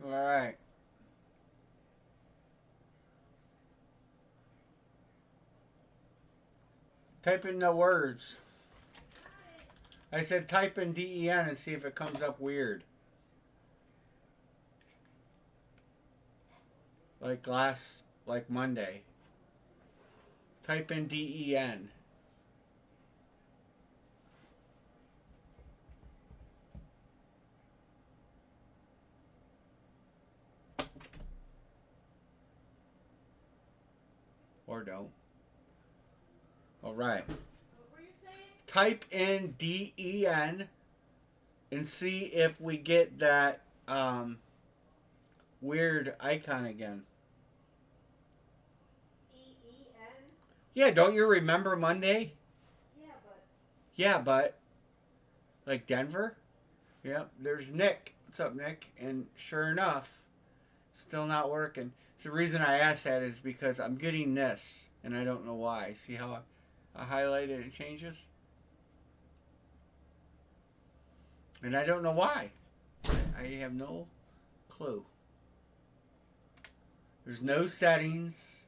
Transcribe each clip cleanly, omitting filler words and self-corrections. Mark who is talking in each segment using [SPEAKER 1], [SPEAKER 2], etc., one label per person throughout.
[SPEAKER 1] All right. Type in the words. I said type in DEN and see if it comes up weird. Like Monday. Type in DEN. Or don't. All right. Type in DEN and see if we get that weird icon again.
[SPEAKER 2] EEN?
[SPEAKER 1] Yeah, don't you remember Monday?
[SPEAKER 2] Yeah, but
[SPEAKER 1] Yeah, but like Denver? Yep, there's Nick. What's up, Nick? And sure enough, still not working. So the reason I asked that is because I'm getting this, and I don't know why. See how I highlight it, it changes? And I don't know why. I have no clue. There's no settings.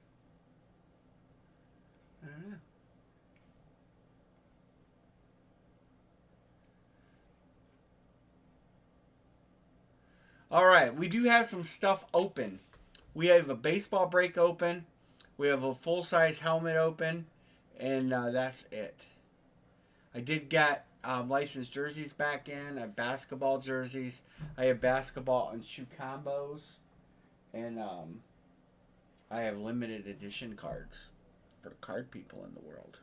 [SPEAKER 1] I don't know. All right, we do have some stuff open. We have a baseball break open. We have a full size helmet open, and that's it. I did get licensed jerseys back in. I have basketball jerseys. I have basketball and shoe combos, and I have limited edition cards for the card people in the world.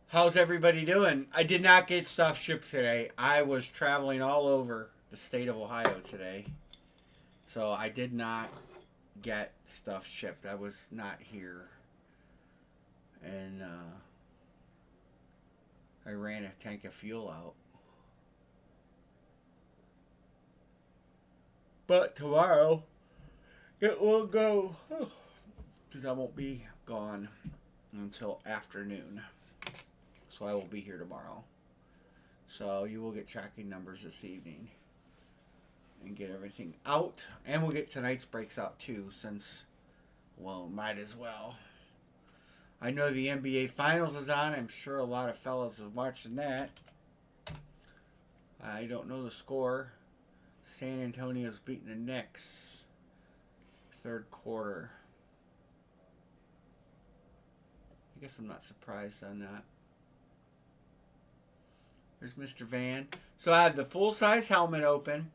[SPEAKER 1] How's everybody doing? I did not get stuff shipped today. I was traveling all over the state of Ohio today. So I did not get stuff shipped. I was not here. And I ran a tank of fuel out. But tomorrow it will go. Because I won't be gone until afternoon. So I will be here tomorrow. So you will get tracking numbers this evening and get everything out. And we'll get tonight's breaks out too, since, well, might as well. I know the NBA Finals is on. I'm sure a lot of fellas are watching that. I don't know the score. San Antonio's beating the Knicks. Third quarter. I guess I'm not surprised on that. There's Mr. Van. So I have the full-size helmet open.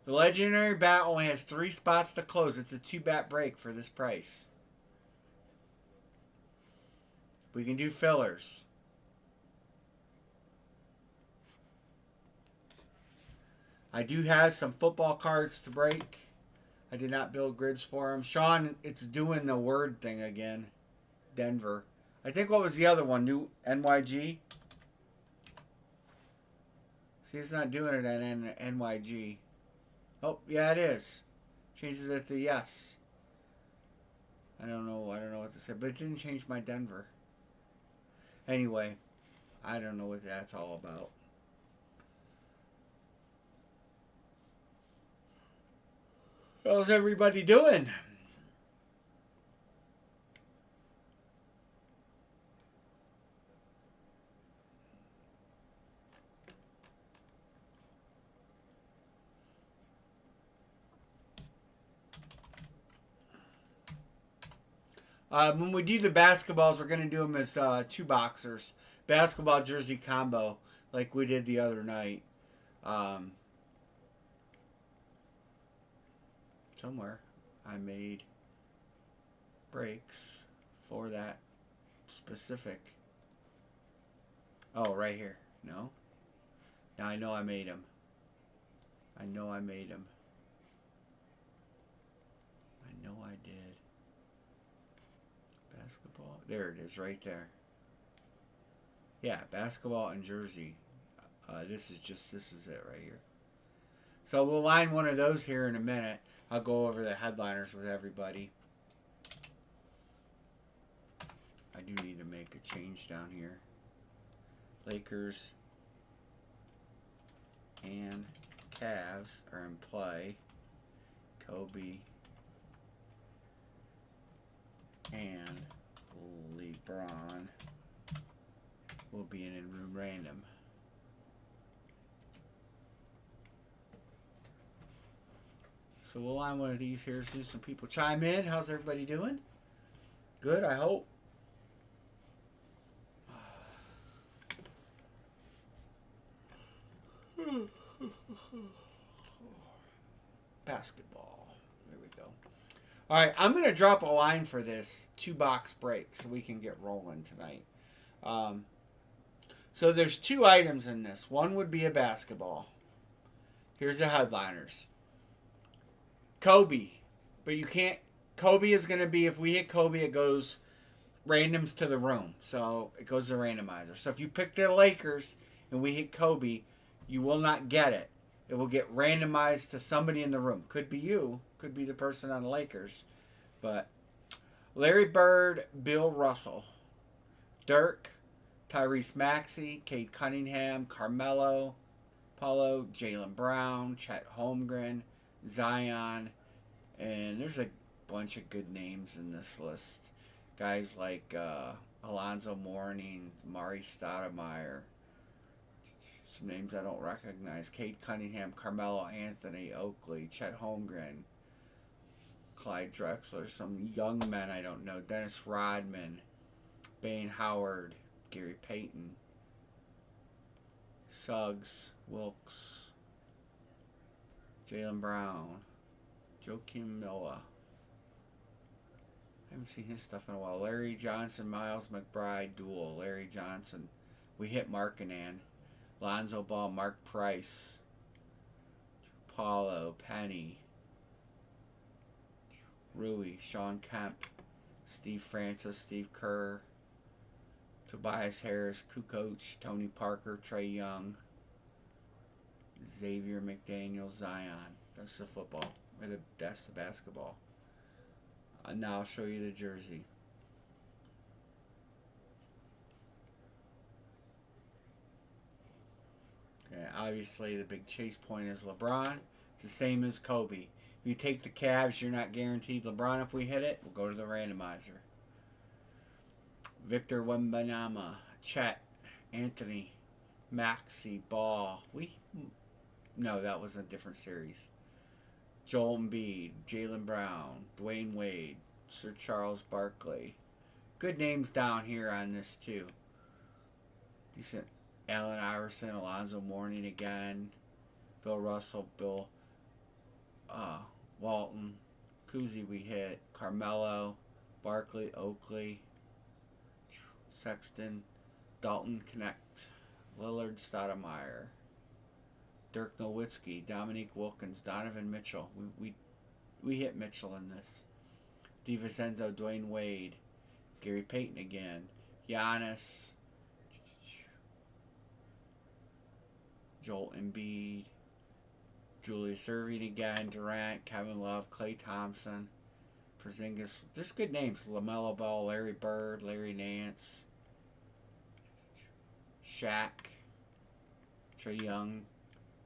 [SPEAKER 1] The legendary bat only has 3 spots to close. It's a 2-bat break for this price. We can do fillers. I do have some football cards to break. I did not build grids for them. Sean, it's doing the word thing again. Denver. I think what was the other one? New NYG? See, it's not doing it at NYG. Oh, yeah, it is. Changes it to yes. I don't know what to say, but it didn't change my Denver. Anyway, I don't know what that's all about. How's everybody doing? When we do the basketballs, we're going to do them as 2 boxers. Basketball jersey combo, like we did the other night. Um, Somewhere I made breaks for that specific. Oh, right here. No? Now I know I made them. I know I made them. I know I did. Basketball. There it is, right there. Yeah, basketball and jersey. This is it right here. So we'll line one of those here in a minute. I'll go over the headliners with everybody. I do need to make a change down here. Lakers and Cavs are in play. Kobe and LeBron will be in room random. So we'll line one of these here so some people chime in. How's everybody doing? Good, I hope. Basketball. There we go. All right, I'm going to drop a line for this 2-box break so we can get rolling tonight. So there's 2 items in this. One would be a basketball. Here's the headliners. Kobe. But you can't... Kobe is going to be... If we hit Kobe, it goes randoms to the room. So it goes to randomizer. So if you pick the Lakers and we hit Kobe, you will not get it. It will get randomized to somebody in the room. Could be you. Could be the person on the Lakers. But Larry Bird, Bill Russell, Dirk, Tyrese Maxey, Cade Cunningham, Carmelo, Paulo, Jaylen Brown, Chet Holmgren, Zion, and there's a bunch of good names in this list. Guys like Alonzo Mourning, Mari Stoudemire, some names I don't recognize. Cade Cunningham, Carmelo Anthony, Oakley, Chet Holmgren, Clyde Drexler, some young men I don't know. Dennis Rodman, Bane Howard, Gary Payton, Suggs, Wilkes, Jaylen Brown, Joakim Noah. I haven't seen his stuff in a while. Larry Johnson, Miles McBride, duel. Larry Johnson. We hit Markkanen. Lonzo Ball, Mark Price, Paulo, Penny, Rui, Sean Kemp, Steve Francis, Steve Kerr, Tobias Harris, Kukoc, Tony Parker, Trey Young, Xavier McDaniel, Zion. That's the football. That's the basketball. Now I'll show you the jersey. Okay, obviously the big chase point is LeBron. It's the same as Kobe. If you take the Cavs, you're not guaranteed LeBron. If we hit it, we'll go to the randomizer. Victor Wembanyama, Chet, Anthony, Maxey, Ball. No, that was a different series. Joel Embiid, Jaylen Brown, Dwayne Wade, Sir Charles Barkley. Good names down here on this too. Decent. Allen Iverson, Alonzo Mourning again, Bill Russell, Bill Walton, Kuzi we hit, Carmelo, Barkley, Oakley, Sexton, Dalton Connect, Lillard, Stoudemire, Dirk Nowitzki, Dominique Wilkins, Donovan Mitchell. We hit Mitchell in this. DiVincenzo, Dwayne Wade, Gary Payton again, Giannis, Joel Embiid, Julius Erving again, Durant, Kevin Love, Klay Thompson, Porzingis. There's good names. LaMelo Ball, Larry Bird, Larry Nance, Shaq, Trae Young,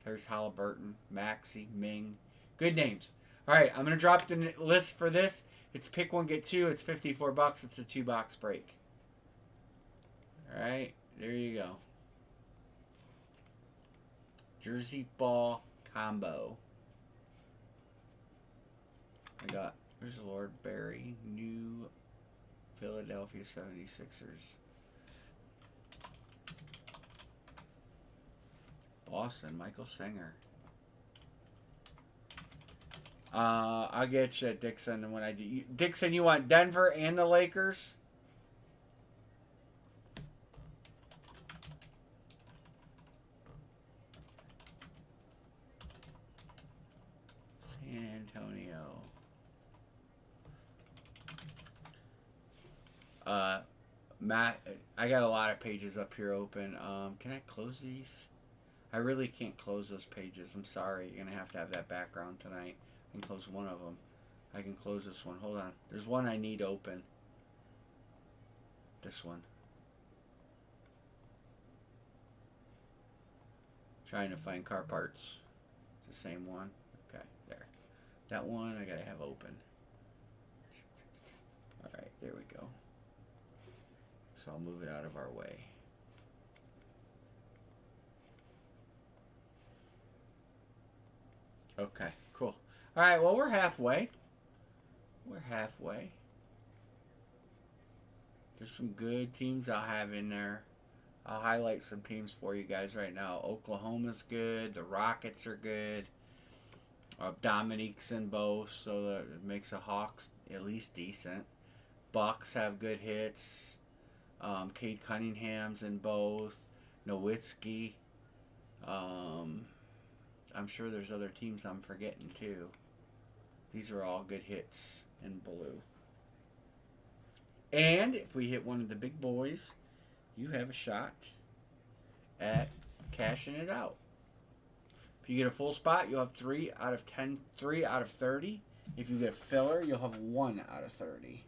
[SPEAKER 1] there's Halliburton, Maxey, Ming. Good names. All right, I'm going to drop the list for this. It's pick one, get two. It's $54. It's a 2-box break. All right, there you go. Jersey ball combo. I got, there's Lord Barry, new Philadelphia 76ers. Boston, Michael Singer. I'll get you, Dixon, when I do. Dixon, you want Denver and the Lakers? San Antonio. Matt, I got a lot of pages up here open. Can I close these? I really can't close those pages. I'm sorry. You're gonna have that background tonight. I can close one of them. I can close this one. Hold on. There's one I need open. This one. Trying to find car parts. It's the same one. Okay, there. That one I gotta have open. Alright, there we go. So I'll move it out of our way. Okay, cool. Alright, well, we're halfway. We're halfway. There's some good teams I'll have in there. I'll highlight some teams for you guys right now. Oklahoma's good. The Rockets are good. Dominique's in both, so that it makes the Hawks at least decent. Bucks have good hits. Cade Cunningham's in both. Nowitzki. I'm sure there's other teams I'm forgetting too. These are all good hits in blue. And if we hit one of the big boys, you have a shot at cashing it out. If you get a full spot, you'll have 3 out of 10, 3 out of 30. If you get a filler, you'll have 1 out of 30.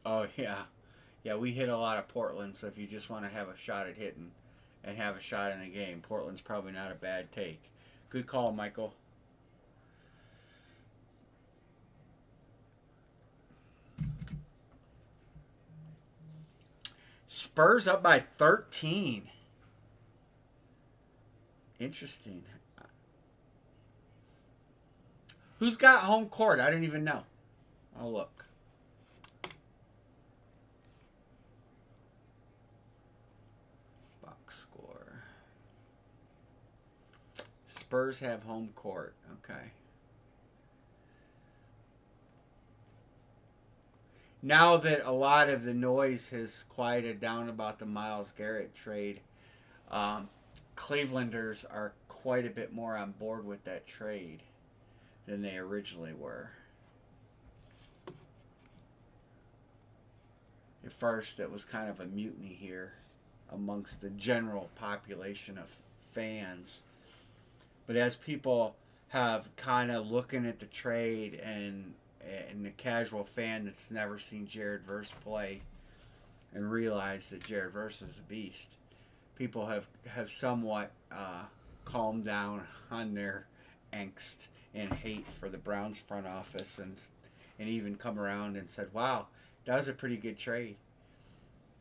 [SPEAKER 1] Oh, yeah. Yeah, we hit a lot of Portland, so if you just want to have a shot at hitting and have a shot in the game, Portland's probably not a bad take. Good call, Michael. Spurs up by 13. Interesting. Who's got home court? I don't even know. I'll look. Box score. Spurs have home court. Okay. Now that a lot of the noise has quieted down about the Myles Garrett trade, Clevelanders are quite a bit more on board with that trade than they originally were. At first, it was kind of a mutiny here amongst the general population of fans. But as people have kind of looking at the trade and the casual fan that's never seen Jared Verse play and realized that Jared Verse is a beast, people have somewhat calmed down on their angst and hate for the Browns front office and even come around and said, wow, that was a pretty good trade.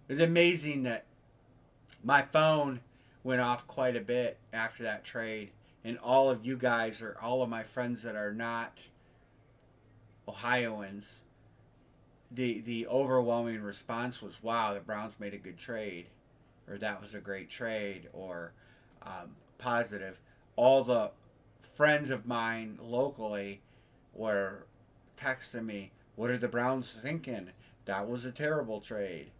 [SPEAKER 1] It was amazing that my phone went off quite a bit after that trade, and all of you guys, or all of my friends that are not Ohioans, the overwhelming response was, wow, the Browns made a good trade, or that was a great trade, or positive. All the friends of mine locally were texting me, what are the Browns thinking? That was a terrible trade.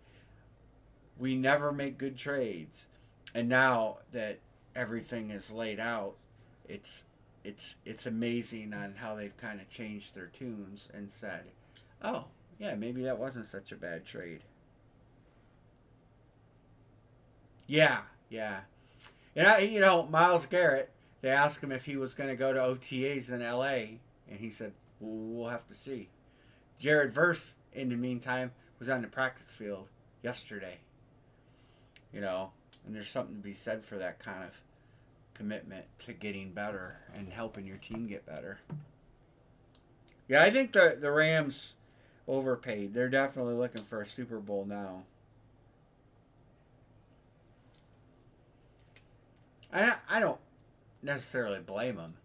[SPEAKER 1] We never make good trades. And now that everything is laid out, it's amazing on how they've kind of changed their tunes and said, oh, yeah, maybe that wasn't such a bad trade. Yeah. And Myles Garrett, they asked him if he was going to go to OTAs in LA, and he said, we'll have to see. Jared Verse, in the meantime, was on the practice field yesterday. And there's something to be said for that kind of commitment to getting better and helping your team get better. Yeah, I think the Rams overpaid. They're definitely looking for a Super Bowl now. I don't necessarily blame him,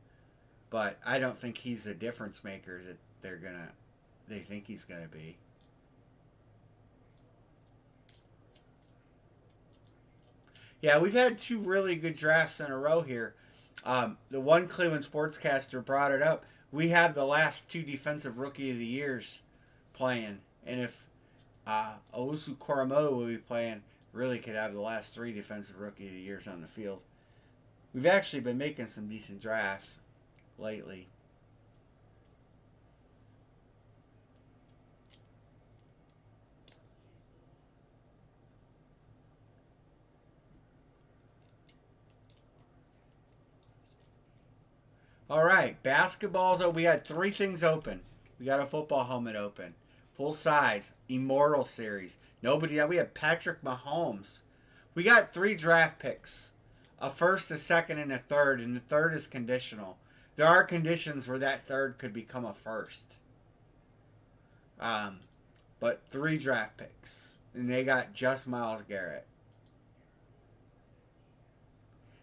[SPEAKER 1] but I don't think he's the difference maker that they think he's gonna be. Yeah, we've had 2 really good drafts in a row here. The one Cleveland sportscaster brought it up. We have the last 2 defensive rookie of the years playing, and if Owusu Koromoto will be playing, really could have the last 3 defensive rookie of the years on the field. We've actually been making some decent drafts lately. All right, basketballs. Oh, we had 3 things open. We got a football helmet open, full size, Immortal Series. Nobody. We had Patrick Mahomes. We got 3 draft picks, a first, a second, and a third, and the third is conditional. There are conditions where that third could become a first. Um, but 3 draft picks, and they got just Myles Garrett.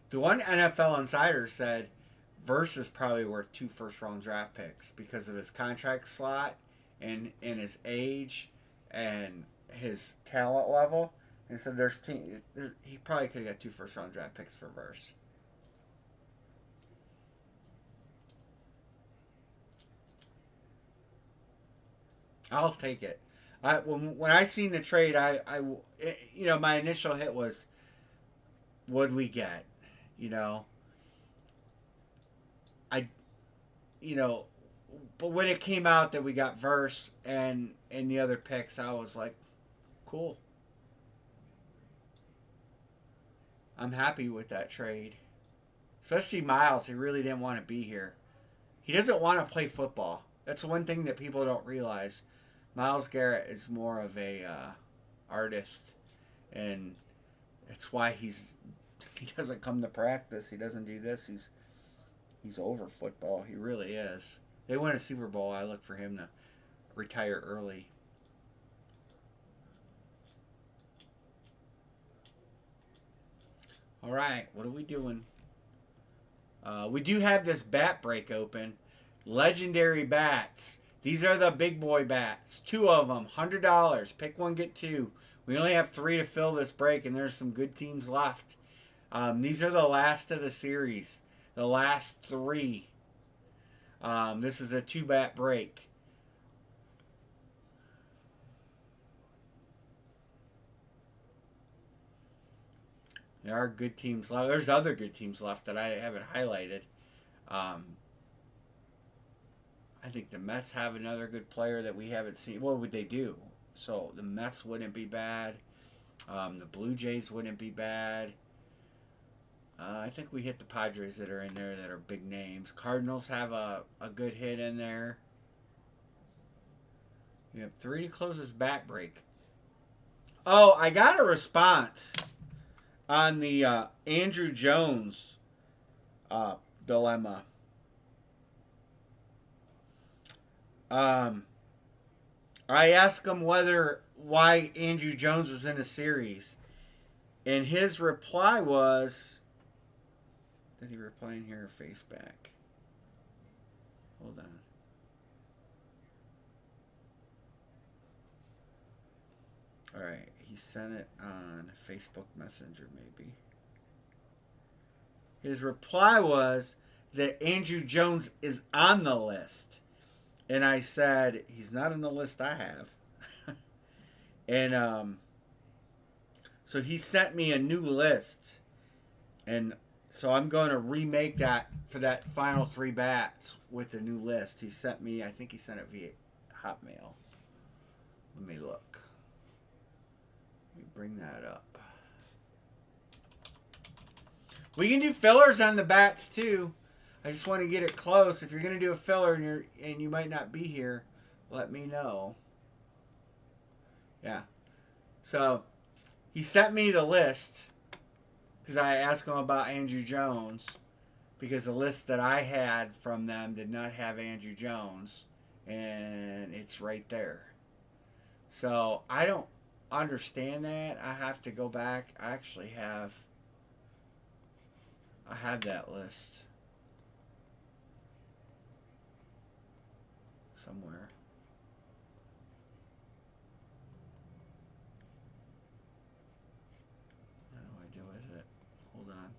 [SPEAKER 1] The one NFL insider said Verse is probably worth 2 first round draft picks because of his contract slot and his age and his talent level. And so he probably could have got 2 first round draft picks for Verse. I'll take it. When I seen the trade, my initial hit was, what we get? You know, I you know, but when it came out that we got Verse and the other picks, I was like, cool. I'm happy with that trade. Especially Miles, he really didn't want to be here. He doesn't want to play football. That's one thing that people don't realize. Myles Garrett is more of a artist, and it's why he doesn't come to practice. He doesn't do this. He's over football. He really is. They win a Super Bowl. I look for him to retire early. All right, what are we doing? We do have this bat break open. Legendary bats. These are the big boy bats. 2 of them, $100. Pick one, get 2. We only have 3 to fill this break, and there's some good teams left. These are the last of the series. The last 3. This is a 2-bat break. There are good teams left. There's other good teams left that I haven't highlighted. I think the Mets have another good player that we haven't seen. What would they do? So the Mets wouldn't be bad. The Blue Jays wouldn't be bad. I think we hit the Padres that are in there that are big names. Cardinals have a good hit in there. We have 3 to close this bat break. Oh, I got a response on the Andrew Jones dilemma. I asked him why Andrew Jones was in a series, and his reply was, did he reply in here or face back? Hold on. All right, he sent it on Facebook Messenger, maybe. His reply was that Andrew Jones is on the list. And I said, he's not on the list I have. And so he sent me a new list. And so I'm going to remake that for that final 3 bats with the new list. He sent me, I think he sent it via Hotmail. Let me look. Let me bring that up. We can do fillers on the bats too. I just want to get it close. If you're going to do a filler and you might not be here, let me know. Yeah. So he sent me the list because I asked him about Andrew Jones because the list that I had from them did not have Andrew Jones, and it's right there. So I don't understand that. I have to go back. I have that list somewhere. What do I do with it? Hold on.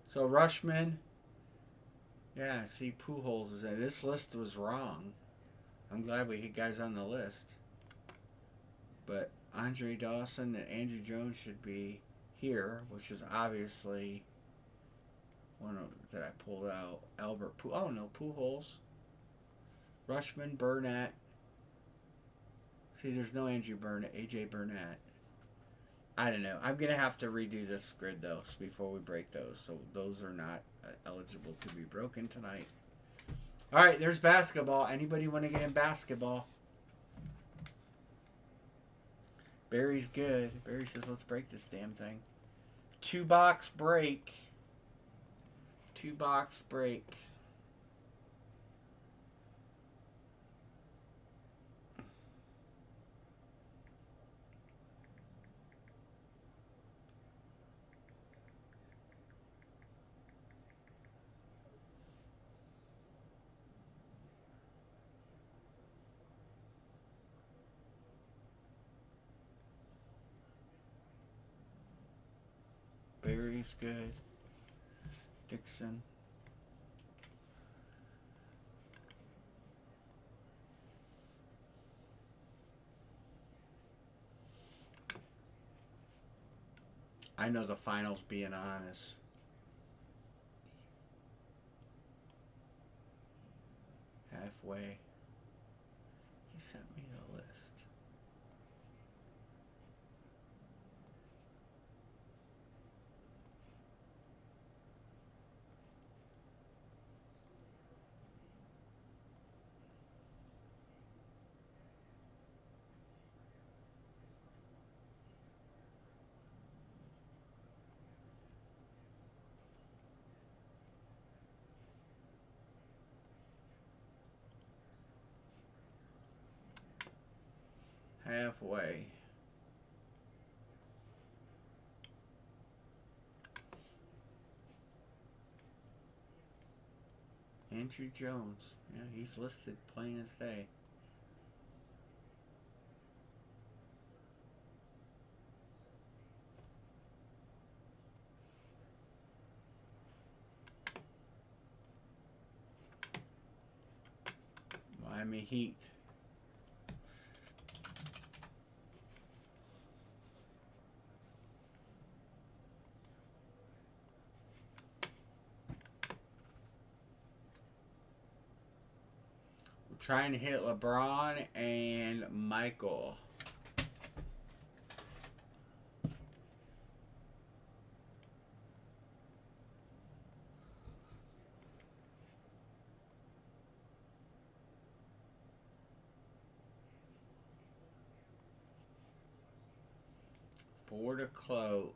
[SPEAKER 1] So Rushman, Yeah, see, Pujols is in. This list was wrong. I'm glad we hit guys on the list. But Andre Dawson and Andrew Jones should be here, which is obviously one that I pulled out. Oh no, Pujols, Rushman, Burnett. See, there's no Andrew Burnett, AJ Burnett. I don't know. I'm gonna have to redo this grid though before we break those. So those are not eligible to be broken tonight. All right, there's basketball. Anybody want to get in basketball? Barry's good. Barry says, let's break this damn thing. 2-box break. 2-box break. Barry's good. Dixon. I know the finals being honest. Halfway. He sent me the list. Halfway. Andrew Jones. Yeah, he's listed plain as day. Miami Heat. We're trying to hit LeBron and Michael. Four to close.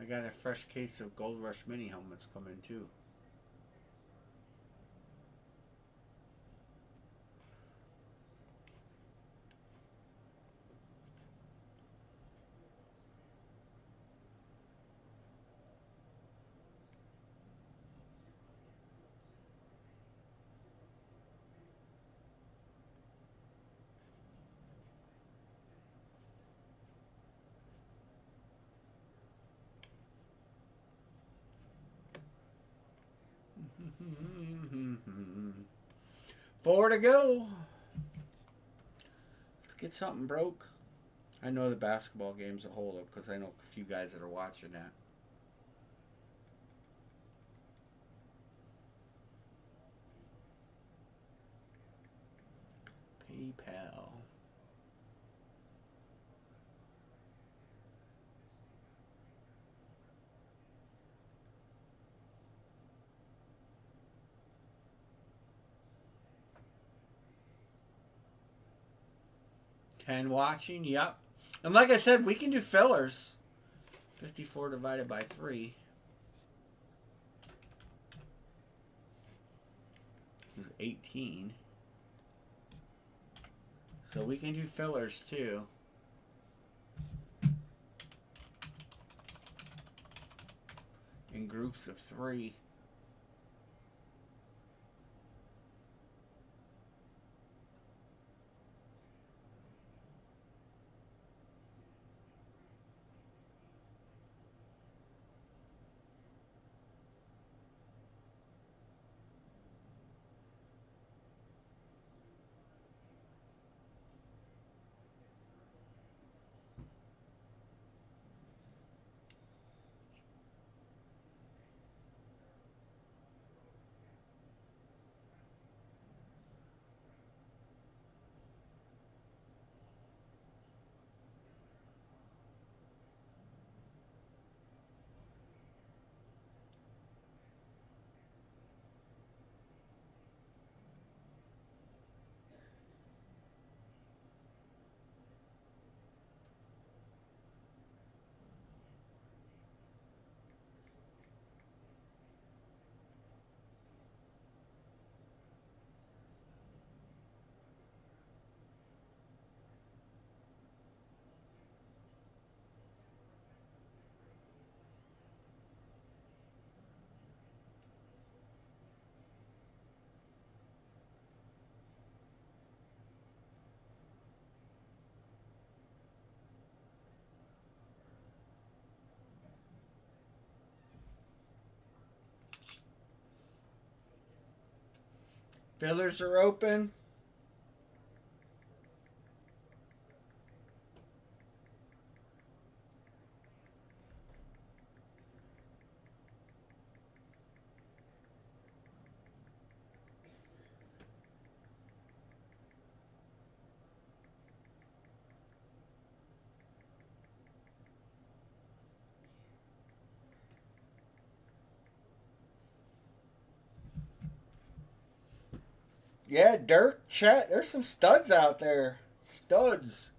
[SPEAKER 1] I got a fresh case of Gold Rush mini helmets coming too. Four to go. Let's get something broke. I know the basketball game's a hold up because I know a few guys that are watching that. PayPal. 10 watching, yep. And like I said, we can do fillers. 54 divided by 3 is 18. So we can do fillers too. In groups of 3. Fillers are open. Yeah, Dirk, Chet, there's some studs out there. Studs.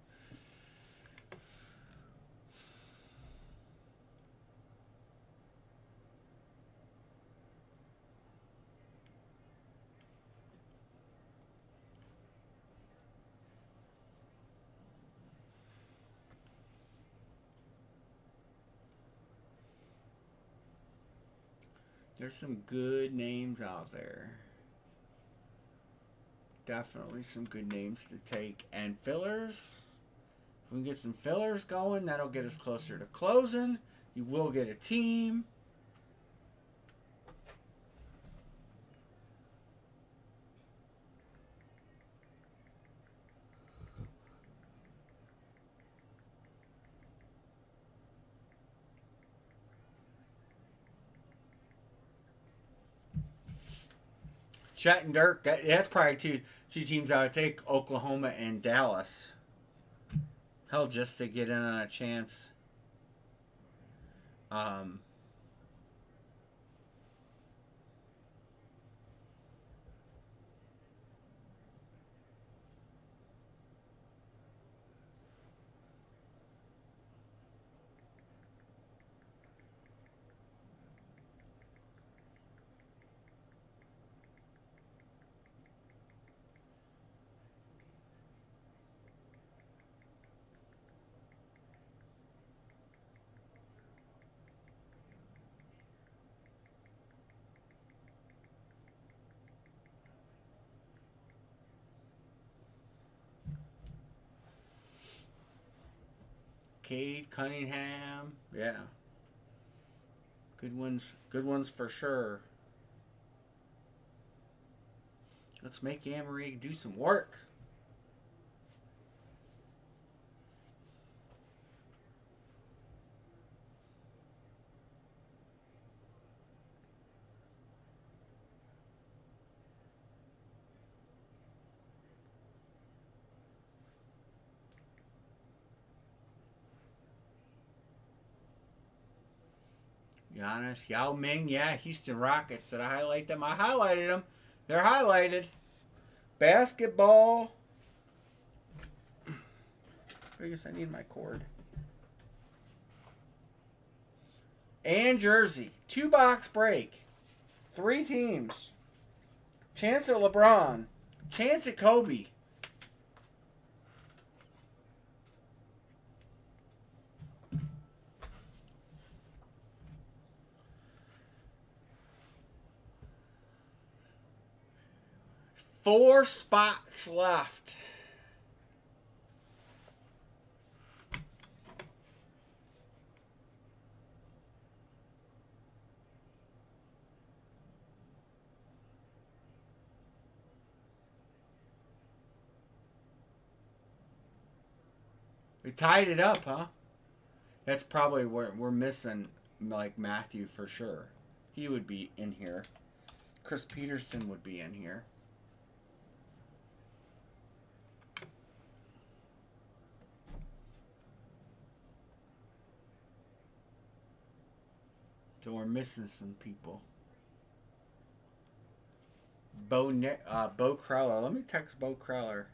[SPEAKER 1] There's some good names out there. Definitely some good names to take. And fillers. If we can get some fillers going, that'll get us closer to closing. You will get a team. Chet and Dirk, that's probably two teams I would take, Oklahoma and Dallas. Hell, just to get in on a chance. Um, Cade Cunningham, yeah, good ones for sure. Let's make Amory do some work. Giannis, Yao Ming, yeah, Houston Rockets. Did I highlight them? I highlighted them. They're highlighted. Basketball. I guess I need my cord. And jersey. 2-box break. 3 teams. Chance at LeBron. Chance at Kobe. Four spots left. We tied it up, huh? That's probably where we're missing, like, Matthew for sure. He would be in here. Chris Peterson would be in here. So we're missing some people. Bo Crowler. Let me text Bo Crowler.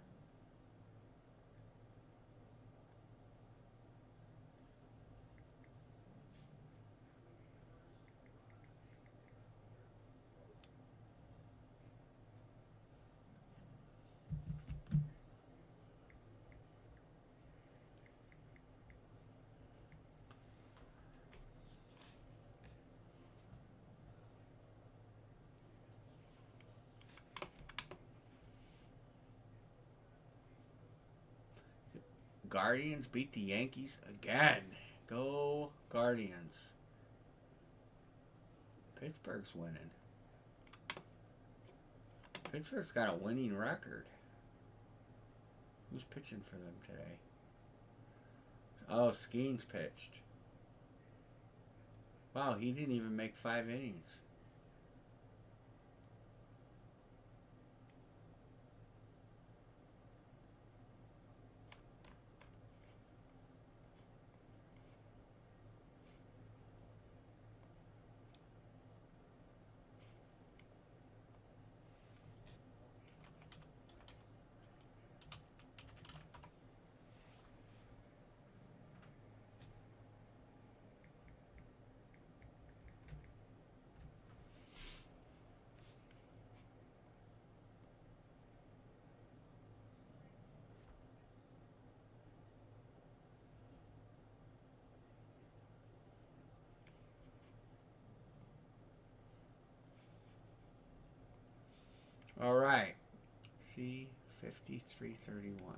[SPEAKER 1] Guardians beat the Yankees again. Go Guardians. Pittsburgh's winning. Pittsburgh's got a winning record. Who's pitching for them today? Oh, Skeens pitched. Wow, he didn't even make 5 innings. All right. C5331.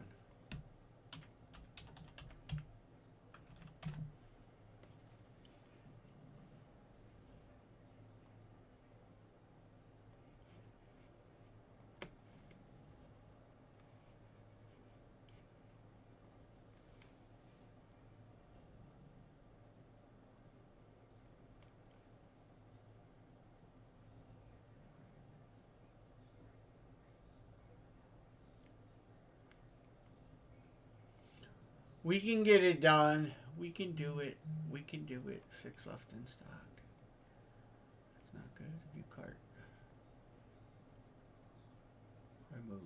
[SPEAKER 1] We can get it done. We can do it. We can do it. 6 left in stock. It's not good. View cart. Remove.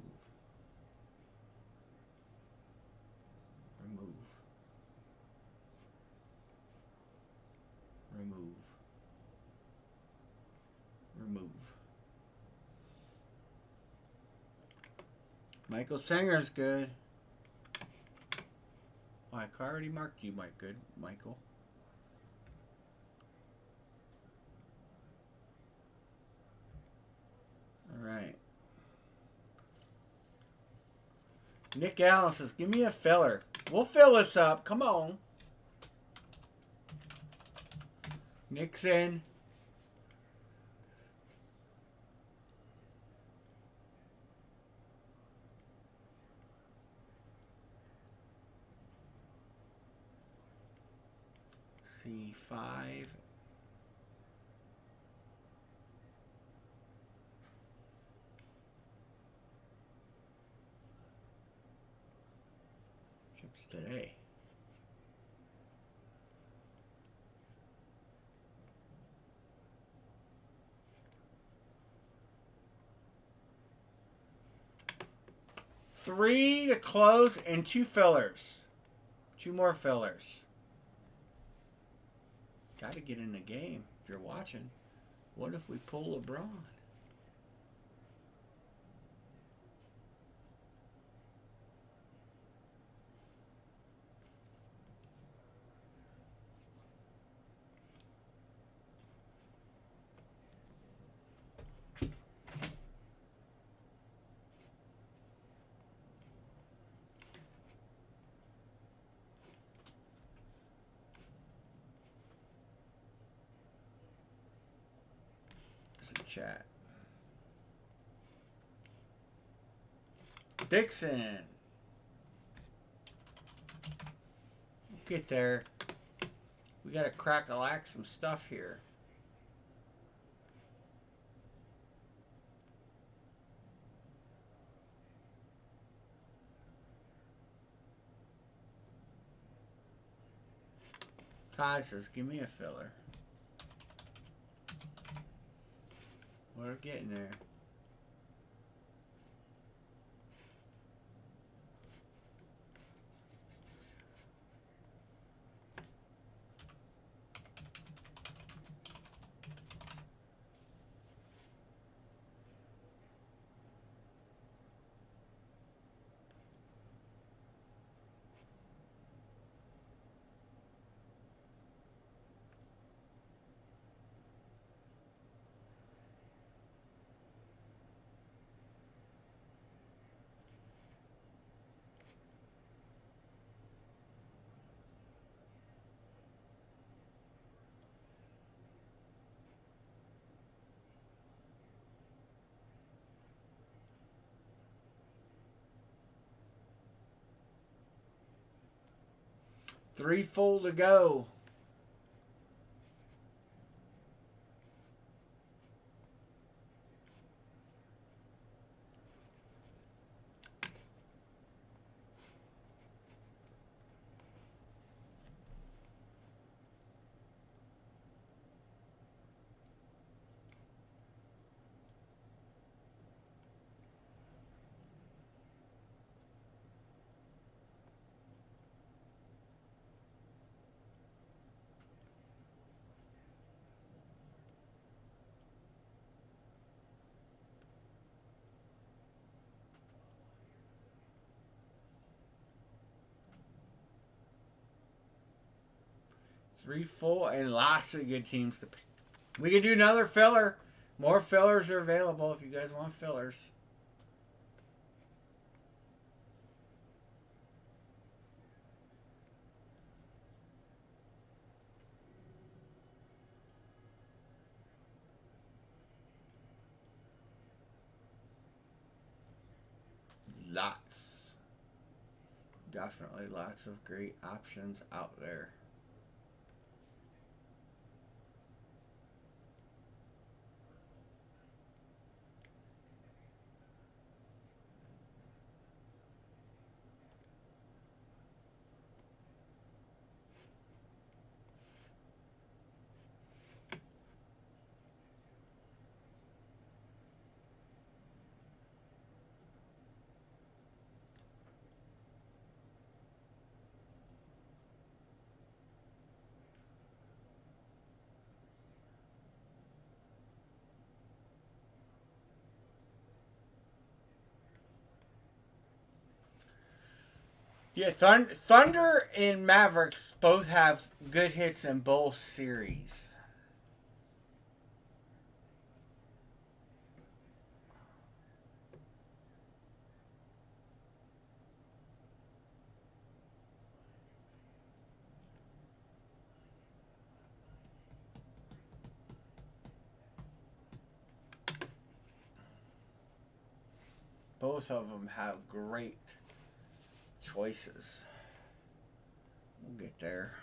[SPEAKER 1] Remove. Remove. Remove. Michael Singer's good. Oh, I already marked you, Mike. Good, Michael. All right. Nick Allen says, give me a filler. We'll fill this up. Come on. Nick's in. C5. Chips today. Three to close and 2 fillers. 2 more fillers. Got to get in the game if you're watching. What if we pull LeBron? Chat. Dixon. Get there. We gotta crack-a-lack some stuff here. Todd says, give me a filler. We're getting there. Three full to go. Three full and lots of good teams to pick. We can do another filler. More fillers are available if you guys want fillers. Lots. Definitely lots of great options out there. Yeah, Thunder and Mavericks both have good hits in both series. Both of them have great choices. We'll get there.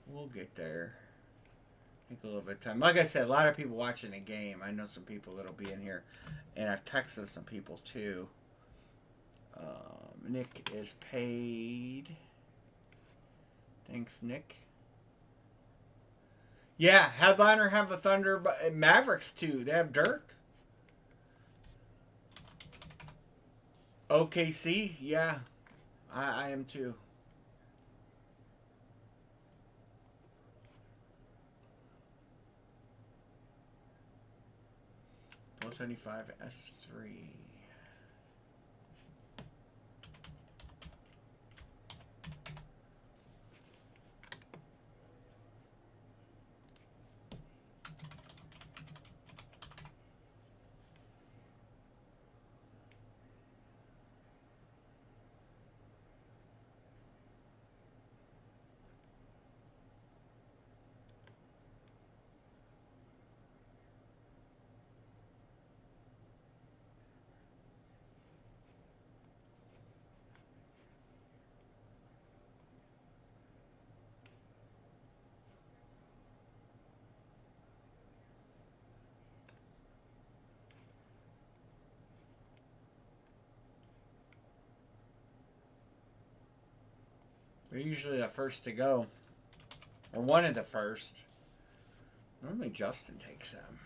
[SPEAKER 1] We'll get there. Take a little bit of time. Like I said, a lot of people watching the game. I know some people that'll be in here, and I've texted some people too. Nick is paid. Thanks, Nick. Yeah, Headliner have a Thunder, but Mavericks too. They have Dirk. OKC, yeah, I am too. 1275 S3. We're usually the first to go, or one of the first. Normally Justin takes them.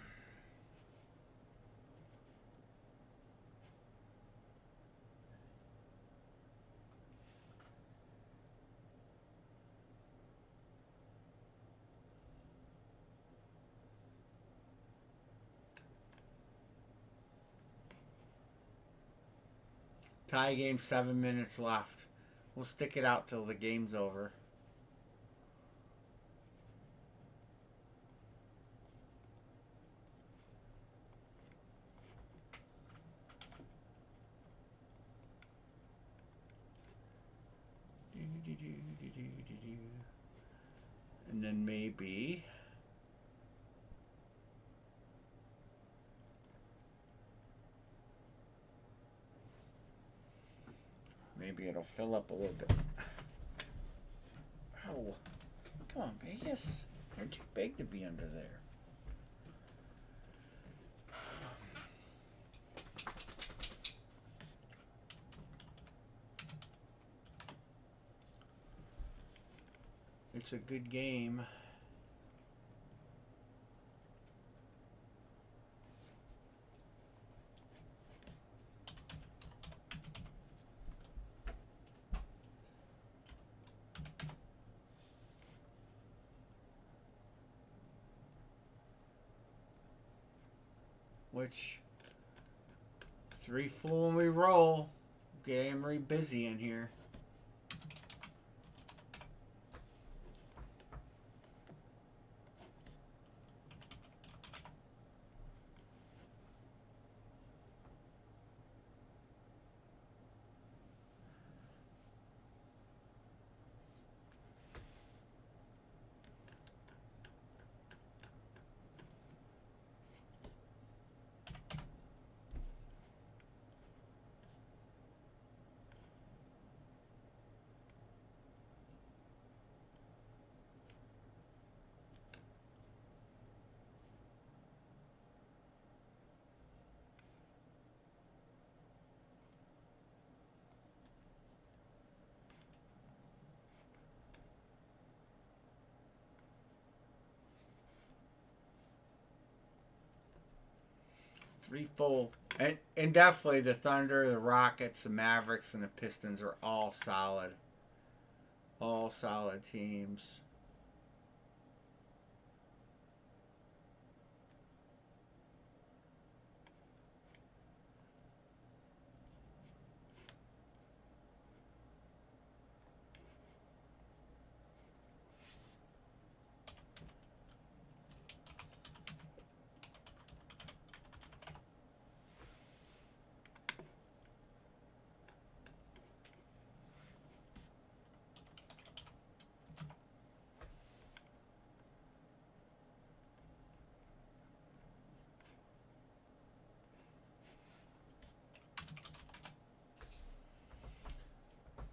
[SPEAKER 1] Tie game, 7 minutes left. We'll stick it out till the game's over. And then maybe it'll fill up a little bit. Oh, come on, Vegas. You're too big to be under there. It's a good game. Which, 3 full and we roll. Get Amory busy in here. Three full. And definitely the Thunder, the Rockets, the Mavericks, and the Pistons are all solid. All solid teams.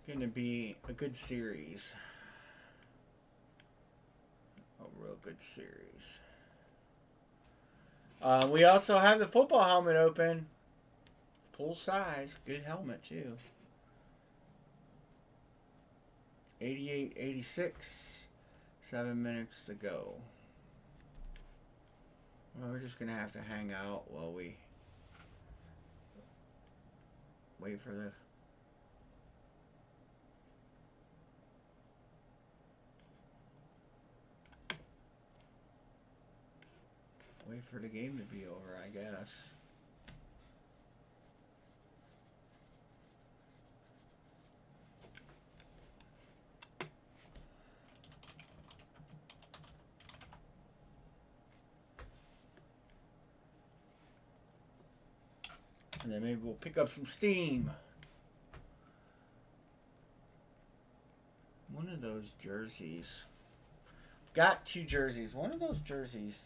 [SPEAKER 1] Going to be a good series. A real good series. We also have the football helmet open. Full size. Good helmet, too. 88-86. 7 minutes to go. Well, we're just going to have to hang out while we wait for the Wait for the game to be over, I guess. And then maybe we'll pick up some steam. One of those jerseys. Got 2 jerseys. One of those jerseys.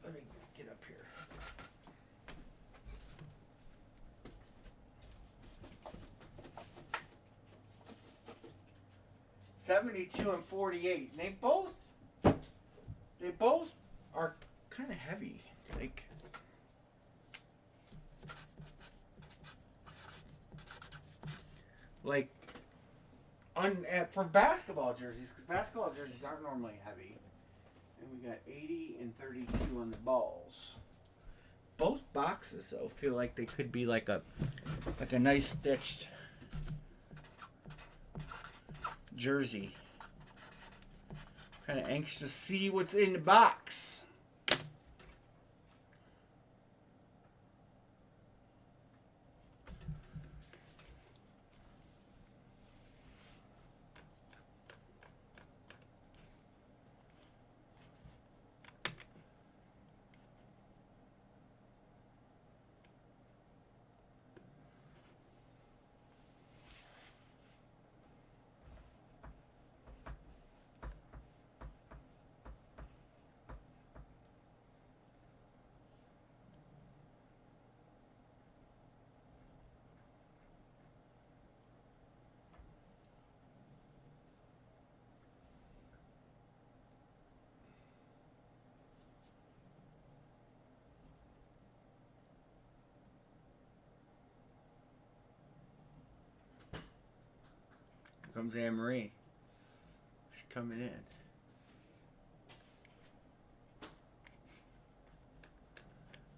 [SPEAKER 1] Let me get up here. $72 and $48. And they both are kind of heavy. For basketball jerseys, because basketball jerseys aren't normally heavy. And we got 80 and 32 on the balls. Both boxes though feel like they could be like a nice stitched jersey. Kind of anxious to see what's in the box. Here comes Anne Marie. She's coming in.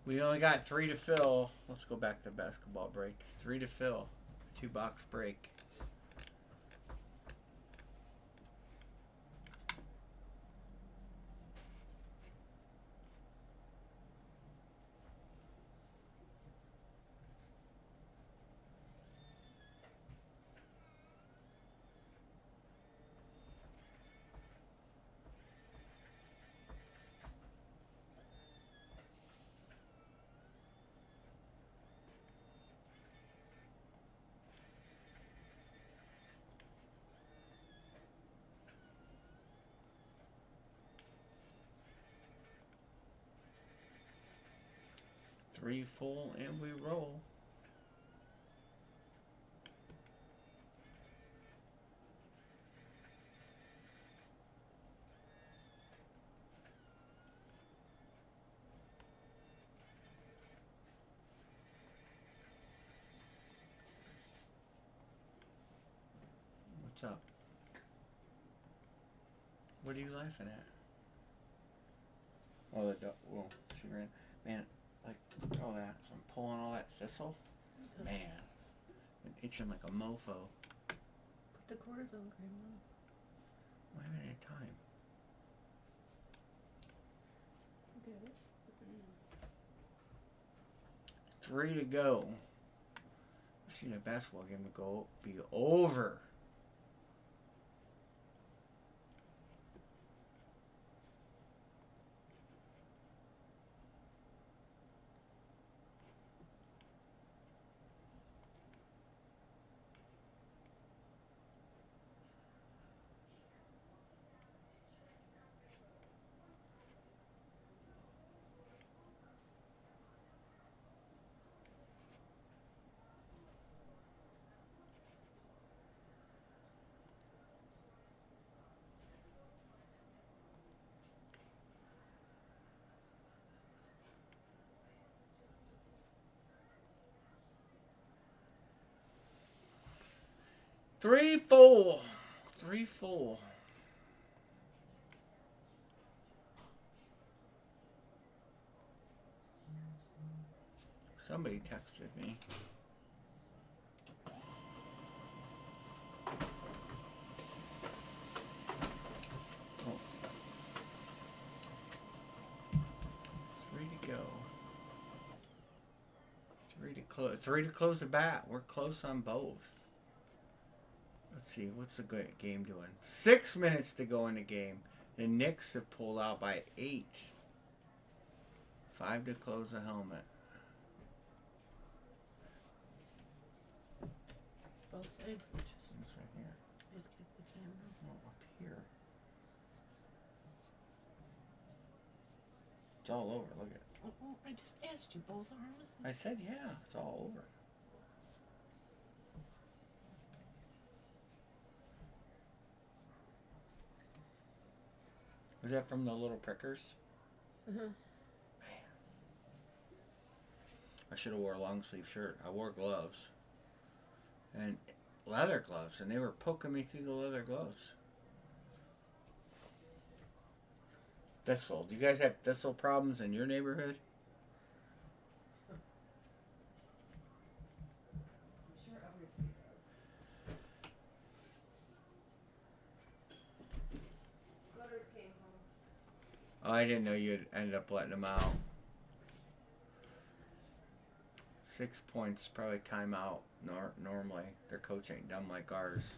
[SPEAKER 1] We only got 3 to fill. Let's go back to basketball break. 3 to fill. 2-box break. Three full and we roll. What's up? What are you laughing at? Oh, the dog. Whoa, she ran. Man, like, look at all that. So I'm pulling all that thistle. Man, been itching like a mofo.
[SPEAKER 3] Put the cortisone cream on.
[SPEAKER 1] I haven't had time.
[SPEAKER 3] Good.
[SPEAKER 1] 3 to go. I've seen a basketball game go be over. Three full. Somebody texted me. 3 to close the bat. We're close on both. Let's see, what's the good game doing? 6 minutes to go in the game. The Knicks have pulled out by 8. 5 to close the helmet.
[SPEAKER 3] Both sides.
[SPEAKER 1] It's right here.
[SPEAKER 3] Just get the camera.
[SPEAKER 1] Oh, up here. It's all over. Look at it.
[SPEAKER 3] Oh, I just asked you both arms.
[SPEAKER 1] I said, yeah, it's all over. Was that from the little prickers?
[SPEAKER 3] Uh-huh.
[SPEAKER 1] Man. I should have wore a long sleeve shirt. I wore gloves. And leather gloves, and they were poking me through the leather gloves. Thistle. Do you guys have thistle problems in your neighborhood?
[SPEAKER 2] I'm sure everybody does. Gutters came home.
[SPEAKER 1] Oh, I didn't know you'd ended up letting them out. 6 points, probably timeout. Normally, their coach ain't dumb like ours.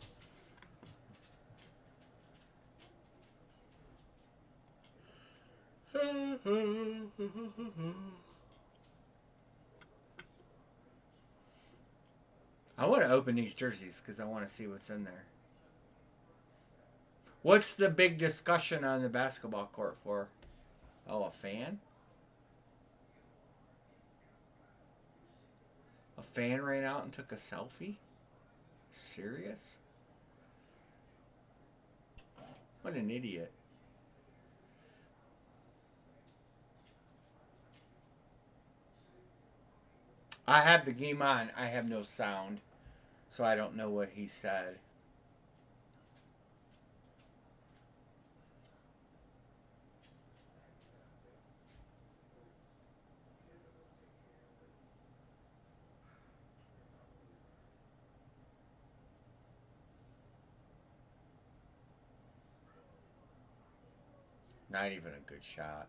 [SPEAKER 1] I want to open these jerseys because I want to see what's in there. What's the big discussion on the basketball court for? Oh, a fan? A fan ran out and took a selfie? Serious? What an idiot. I have the game on. I have no sound. So I don't know what he said. Not even a good shot.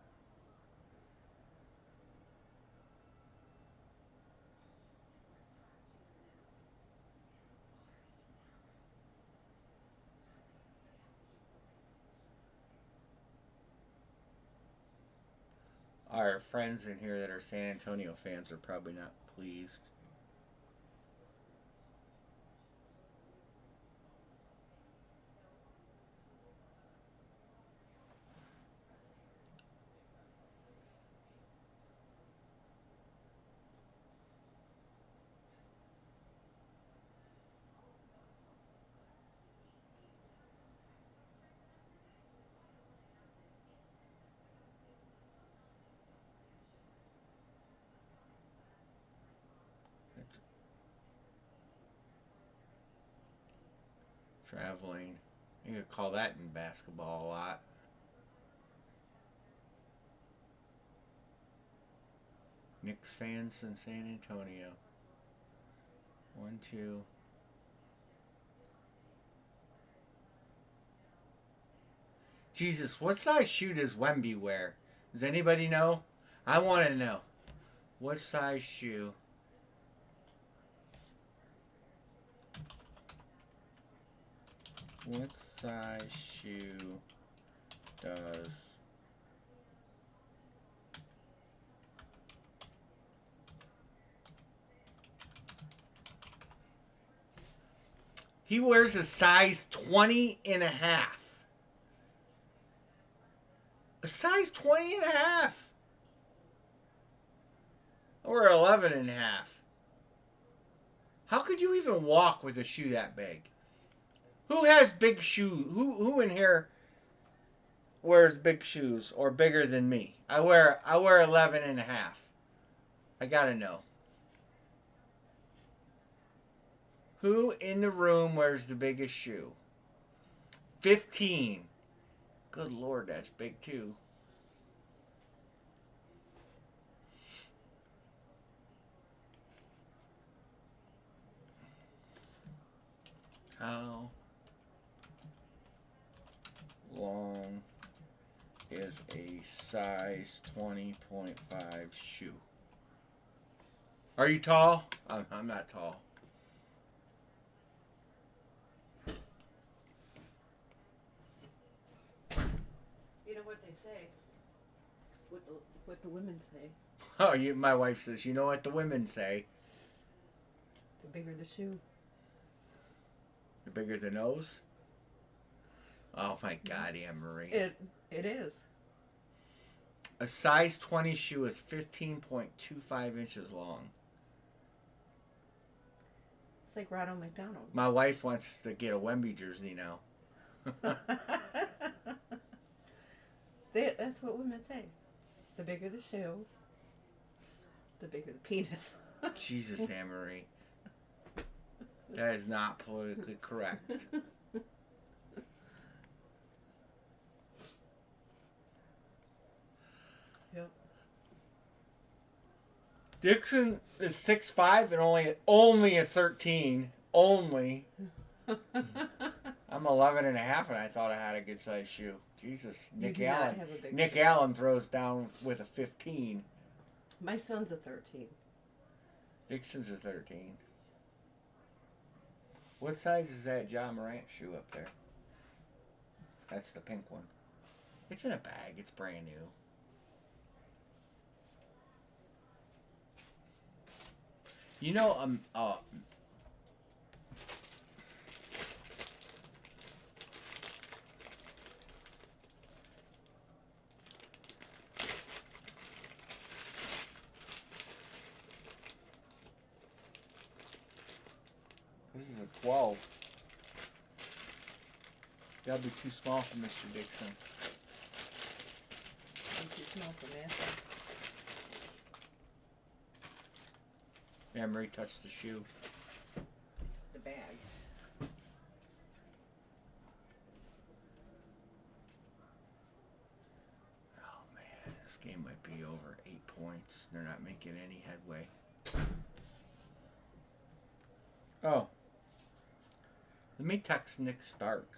[SPEAKER 1] Our friends in here that are San Antonio fans are probably not pleased. It's traveling. You could call that in basketball a lot. Knicks fans in San Antonio. 1, 2. Jesus, what size shoe does Wemby wear? Does anybody know? I want to know. What size shoe? What size shoe does he wears a size 20 and a half. A size 20 and a half. Or 11 and a half. How could you even walk with a shoe that big? Who has big shoes? Who in here wears big shoes or bigger than me? I wear 11 and a half. I gotta know. Who in the room wears the biggest shoe? 15. Good Lord, that's big too. How long is a size 20.5 shoe? Are you tall? I'm not tall.
[SPEAKER 2] You know what they say? What the women say.
[SPEAKER 1] Oh, my wife says, you know what the women say?
[SPEAKER 2] The bigger the shoe.
[SPEAKER 1] The bigger the nose? Oh my God, Anne Marie.
[SPEAKER 2] It is.
[SPEAKER 1] A size 20 shoe is 15.25 inches long.
[SPEAKER 2] It's like Ronald McDonald.
[SPEAKER 1] My wife wants to get a Wemby jersey now.
[SPEAKER 2] That's what women say. The bigger the shoe, the bigger the penis.
[SPEAKER 1] Jesus, Anne Marie. That is not politically correct.
[SPEAKER 2] Yep.
[SPEAKER 1] Dixon is 6'5" and only a 13. Only. I'm 11 and a half, and I thought I had a good size shoe. Jesus,
[SPEAKER 2] You do not have a big
[SPEAKER 1] Nick
[SPEAKER 2] shoe.
[SPEAKER 1] Allen throws down with a 15.
[SPEAKER 2] My son's a 13.
[SPEAKER 1] Dixon's a 13. What size is that John Morant shoe up there? That's the pink one. It's in a bag. It's brand new. You know, this is a 12. That'll be too small for Mr. Dixon.
[SPEAKER 2] I'm too small for Matthew.
[SPEAKER 1] Anne-Marie touched the shoe.
[SPEAKER 2] The bag.
[SPEAKER 1] Oh man, this game might be over 8 points. They're not making any headway. Oh. Let me text Nick Stark.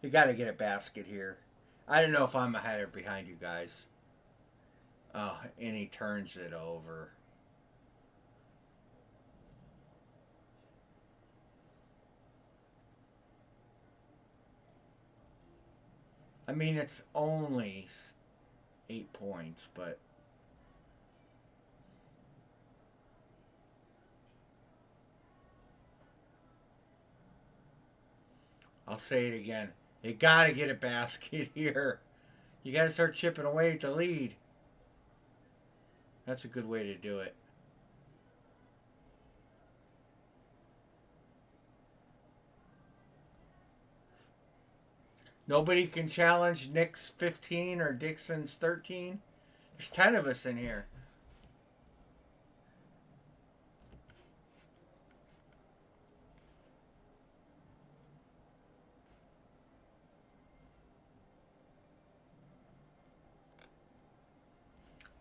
[SPEAKER 1] You got to get a basket here. I don't know if I'm ahead or behind you guys. Oh, and he turns it over. I mean, it's only 8 points, but I'll say it again. You got to get a basket here. You got to start chipping away at the lead. That's a good way to do it. Nobody can challenge Nick's 15 or Dixon's 13. There's 10 of us in here.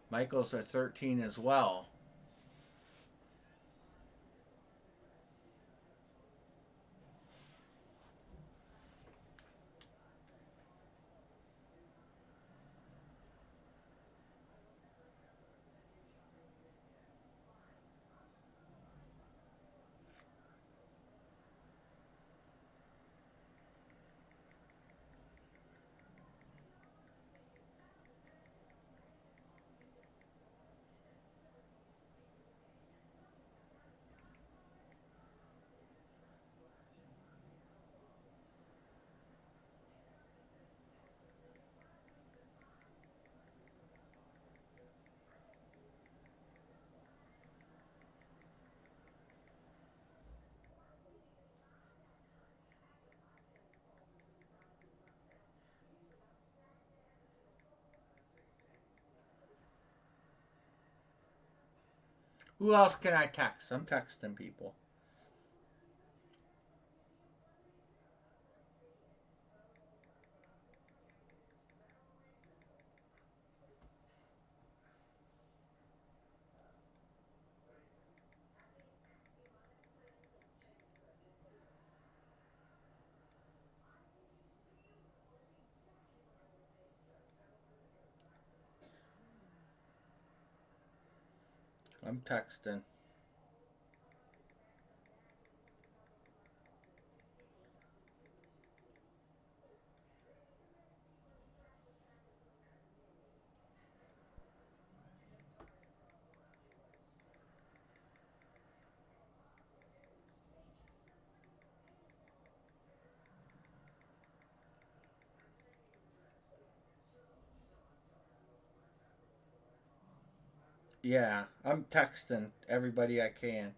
[SPEAKER 1] Michael's at 13 as well. Who else can I text? I'm texting people. I'm texting. Yeah, I'm texting everybody I can.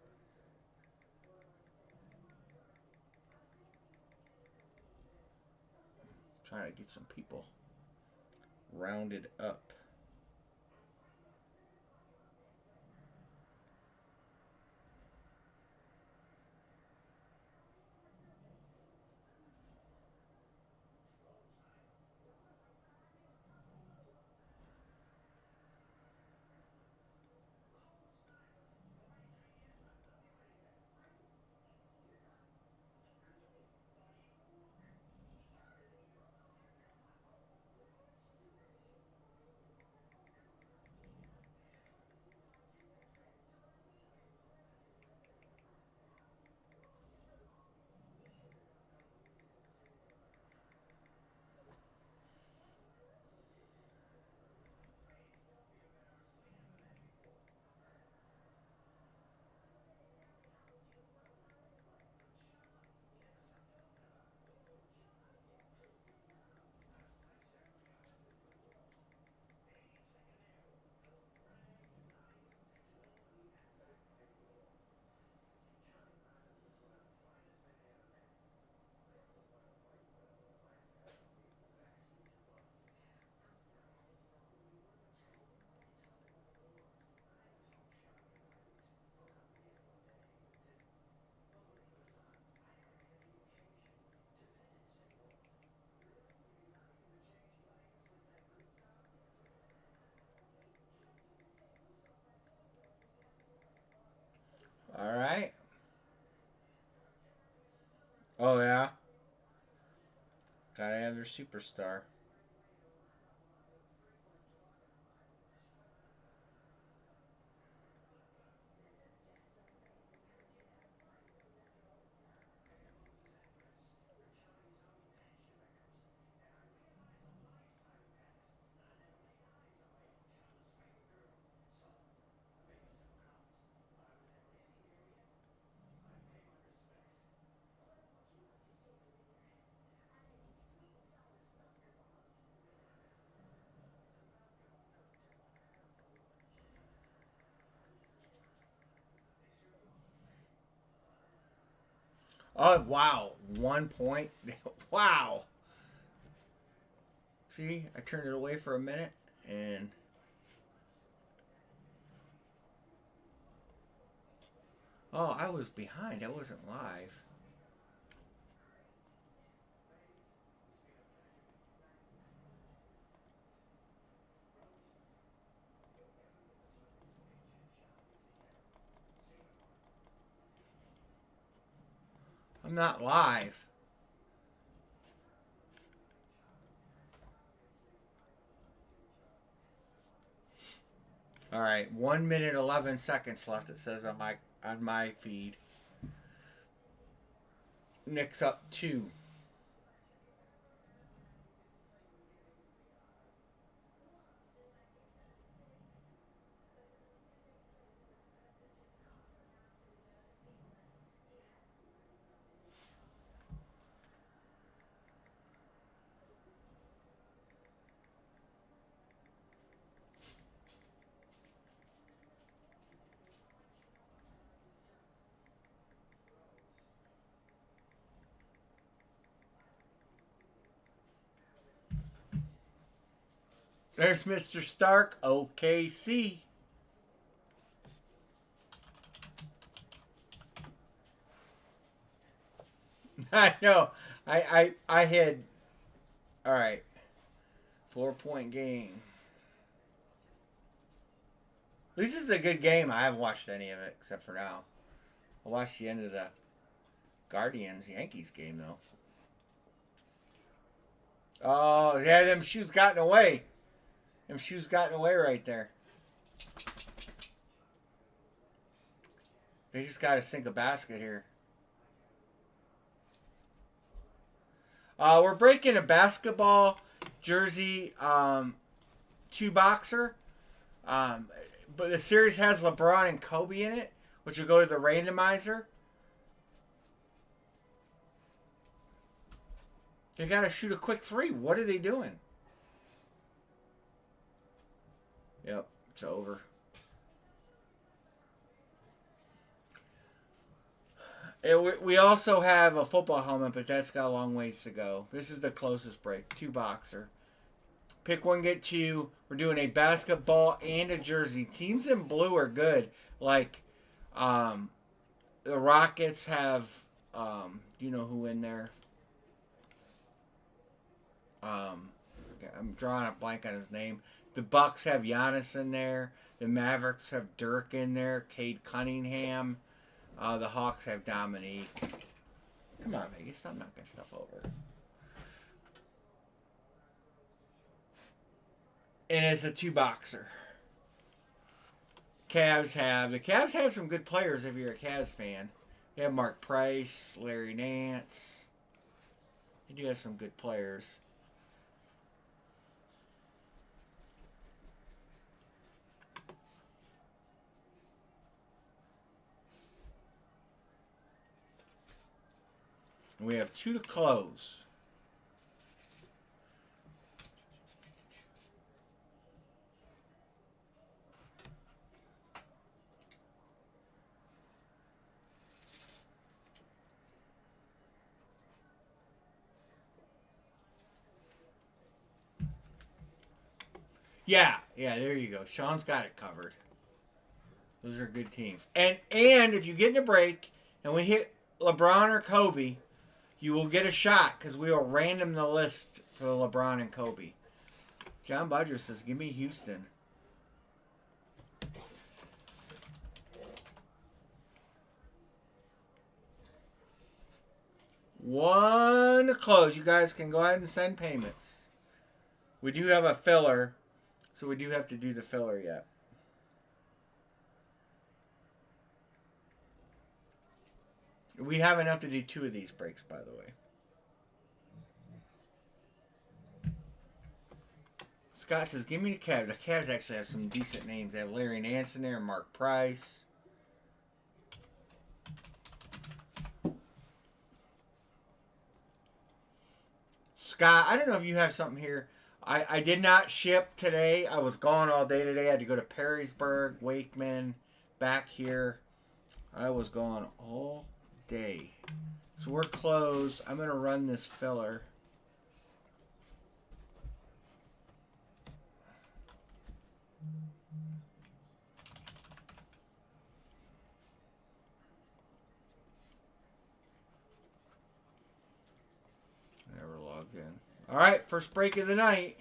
[SPEAKER 1] Trying to get some people rounded up. All right. Oh yeah. Gotta have their superstar. Oh wow. 1 point. Wow. See, I turned it away for a minute and oh, I was behind. I wasn't live. I'm not live. All right, 1 minute 11 seconds left. It says on my feed. Nick's up 2. There's Mr. Stark, OKC. I know. I had. All right. 4 point game. This is a good game. I haven't watched any of it except for now. I watched the end of the Guardians Yankees game though. Oh yeah, them shoes gotten away. Them shoes gotten away right there. They just got to sink a basket here. We're breaking a basketball jersey 2-boxer. But the series has LeBron and Kobe in it, which will go to the randomizer. They got to shoot a quick 3. What are they doing? Yep, it's over. We also have a football helmet, but that's got a long ways to go. This is the closest break. 2-boxer. Pick one, get two. We're doing a basketball and a jersey. Teams in blue are good. Like, the Rockets have, do you know who in there? I'm drawing a blank on his name. The Bucks have Giannis in there. The Mavericks have Dirk in there. Cade Cunningham. The Hawks have Dominique. Come on, Vegas. Stop knocking stuff over. And it's a 2-boxer. The Cavs have some good players if you're a Cavs fan. They have Mark Price, Larry Nance. They do have some good players. And we have 2 to close. Yeah, there you go. Sean's got it covered. Those are good teams. And if you get in a break and we hit LeBron or Kobe, you will get a shot because we will random the list for LeBron and Kobe. John Budger says, give me Houston. One to close. You guys can go ahead and send payments. We do have a filler, so we do have to do the filler yet. We have enough to do 2 of these breaks, by the way. Scott says, give me the Cavs. The Cavs actually have some decent names. They have Larry Nance in there and Mark Price. Scott, I don't know if you have something here. I did not ship today. I was gone all day today. I had to go to Perrysburg, Wakeman, back here. I was gone all day. So we're closed. I'm going to run this filler. Never logged in. All right, first break of the night.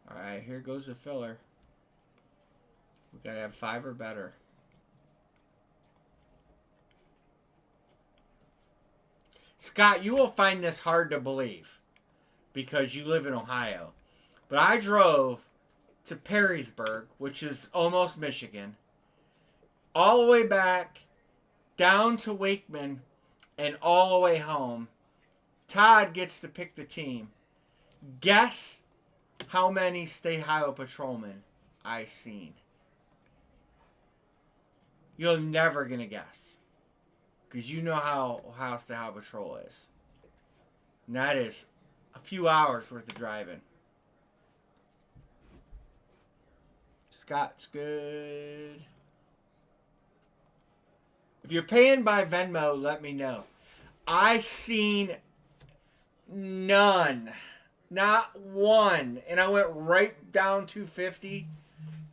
[SPEAKER 1] All right, here goes the filler. We gotta have 5 or better. Scott, you will find this hard to believe because you live in Ohio. But I drove to Perrysburg, which is almost Michigan, all the way back down to Wakeman and all the way home. Todd gets to pick the team. Guess how many State Highway Patrolmen I seen. You're never going to guess. Because you know how Ohio State Highway Patrol is. And that is a few hours worth of driving. Scott's good. If you're paying by Venmo, let me know. I seen none. Not one. And I went right down 250.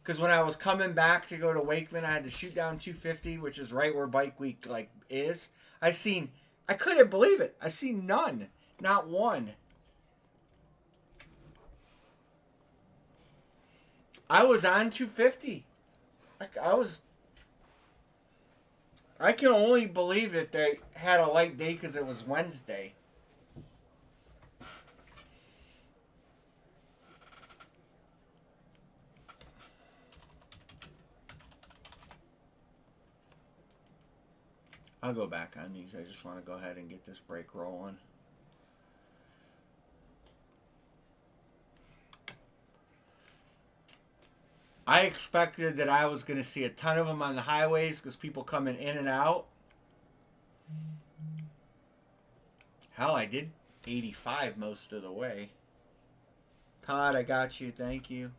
[SPEAKER 1] Because when I was coming back to go to Wakeman, I had to shoot down 250, which is right where Bike Week is. I couldn't believe it. I seen none. Not one. I was on 250. I can only believe that they had a light day because it was Wednesday. I'll go back on these. I just want to go ahead and get this break rolling. I expected that I was going to see a ton of them on the highways because people coming in and out. Hell, I did 85 most of the way. Todd, I got you. Thank you.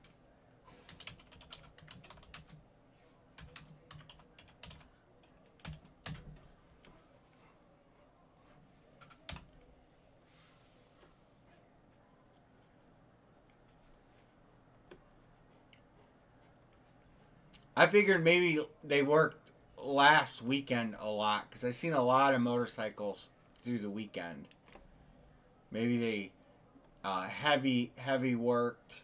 [SPEAKER 1] I figured maybe they worked last weekend a lot because I seen a lot of motorcycles through the weekend. Maybe they heavy worked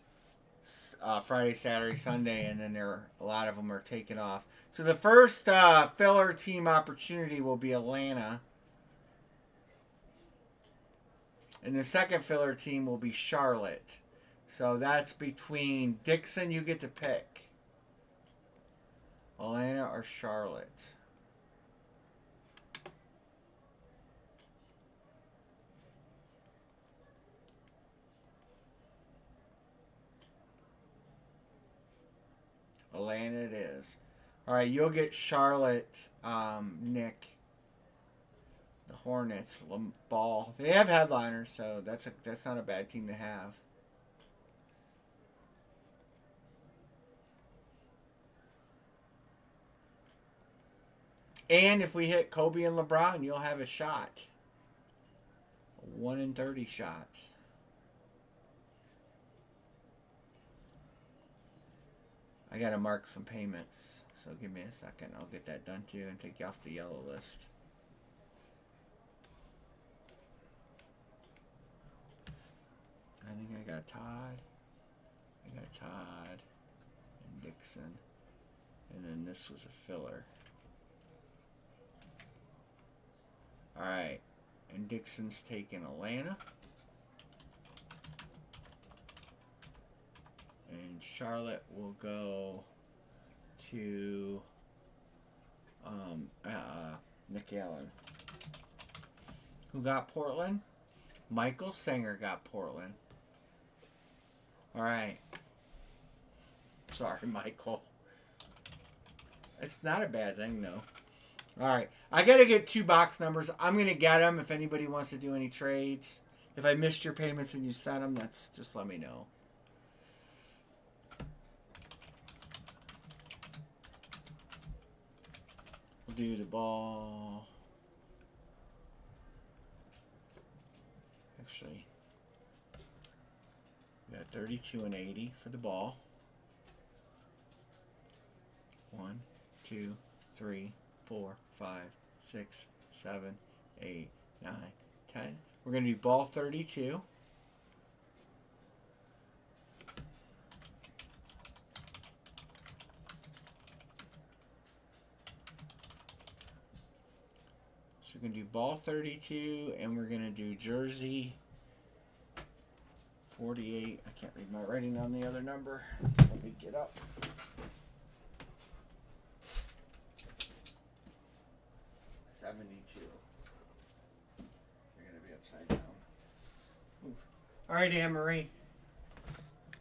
[SPEAKER 1] Friday, Saturday, Sunday, and then a lot of them are taking off. So the first filler team opportunity will be Atlanta, and the second filler team will be Charlotte. So that's between Dixon. You get to pick. Atlanta or Charlotte? Atlanta it is. All right, you'll get Charlotte, Nick. The Hornets, Ball. They have headliners, so that's not a bad team to have. And if we hit Kobe and LeBron, you'll have a shot. A 1 in 30 shot. I gotta mark some payments, so give me a second. I'll get that done too and take you off the yellow list. I think I got Todd. I got Todd and Dixon. And then this was a filler. Alright. And Dixon's taking Atlanta. And Charlotte will go to Nick Allen. Who got Portland? Michael Singer got Portland. Alright. Sorry, Michael. It's not a bad thing, though. Alright. I got to get 2 box numbers. I'm going to get them if anybody wants to do any trades. If I missed your payments and you sent them, that's just let me know. We'll do the ball. Actually, we got 32 and 80 for the ball. 1, 2, 3, 4, 5, 6, 7, 8, 9, 10. We're going to do ball 32. So we're going to do ball 32, and we're going to do jersey 48. I can't read my writing on the other number. So let me get up. You're going to be upside down. Oof. All right, Anne-Marie.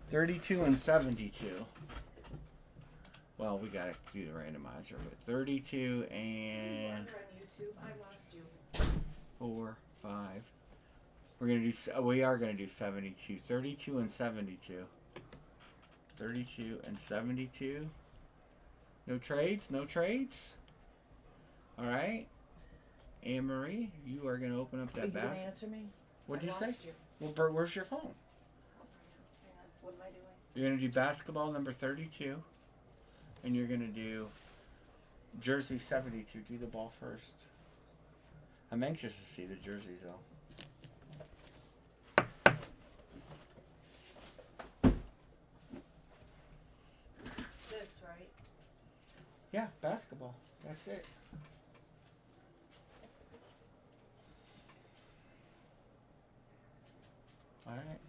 [SPEAKER 1] 32 and 72. Well, we got to do the randomizer, but 32 and...
[SPEAKER 2] I lost you.
[SPEAKER 1] 4, 5. We are going to do 72. 32 and 72. 32 and 72. No trades? No trades? All right. Anne-Marie, you are going to open up that
[SPEAKER 2] Are you going
[SPEAKER 1] basket.
[SPEAKER 2] to answer me?
[SPEAKER 1] What did you say?
[SPEAKER 2] You.
[SPEAKER 1] Well, Bert, where's your phone?
[SPEAKER 2] Hang on. What am I doing?
[SPEAKER 1] You're going to do basketball number 32. And you're going to do jersey 72. Do the ball first. I'm anxious to see the jerseys, though.
[SPEAKER 2] This, right?
[SPEAKER 1] Yeah, basketball. That's it. All right.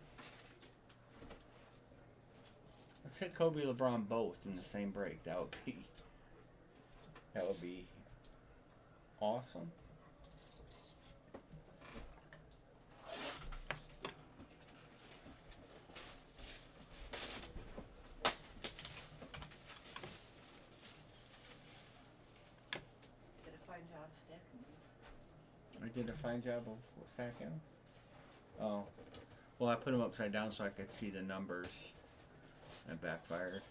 [SPEAKER 1] Let's hit Kobe LeBron both in the same break. That would be awesome.
[SPEAKER 2] Did a fine job stacking these.
[SPEAKER 1] I did a fine job of stacking them. Oh. Well, I put them upside down so I could see the numbers. That backfired.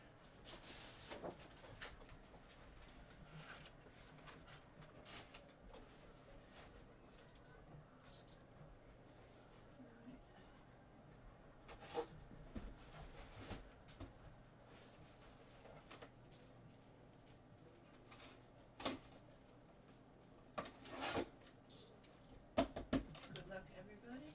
[SPEAKER 2] Good luck, everybody.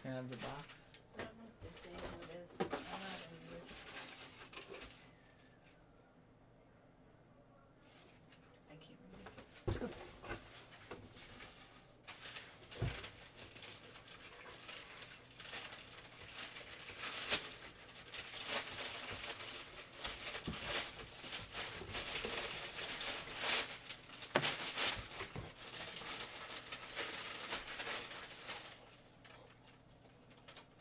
[SPEAKER 1] Can I have the box?
[SPEAKER 2] I don't know if they say who it is. I'm not into it. I can't read it.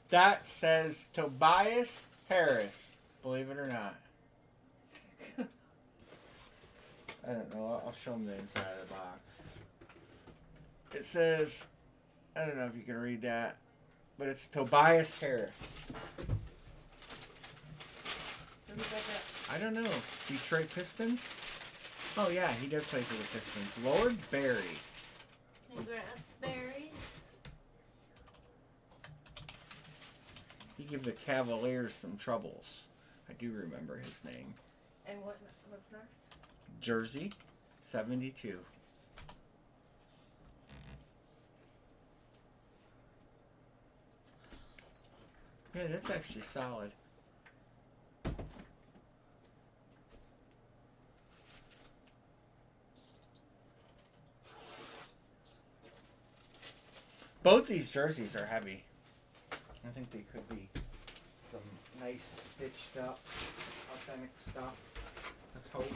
[SPEAKER 1] That says Tobias Harris. Believe it or not. I don't know. I'll show them the inside of the box. It says, I don't know if you can read that, but it's Tobias Harris.
[SPEAKER 2] So who got that?
[SPEAKER 1] I don't know. Detroit Pistons? Oh, yeah, he does play for the Pistons. Lord Barry.
[SPEAKER 3] Congrats, Barry.
[SPEAKER 1] He gave the Cavaliers some troubles. I do remember his name.
[SPEAKER 2] And what's next?
[SPEAKER 1] Jersey, 72. Yeah, that's actually solid. Both these jerseys are heavy. I think they could be some nice stitched up, authentic stuff. Let's hope.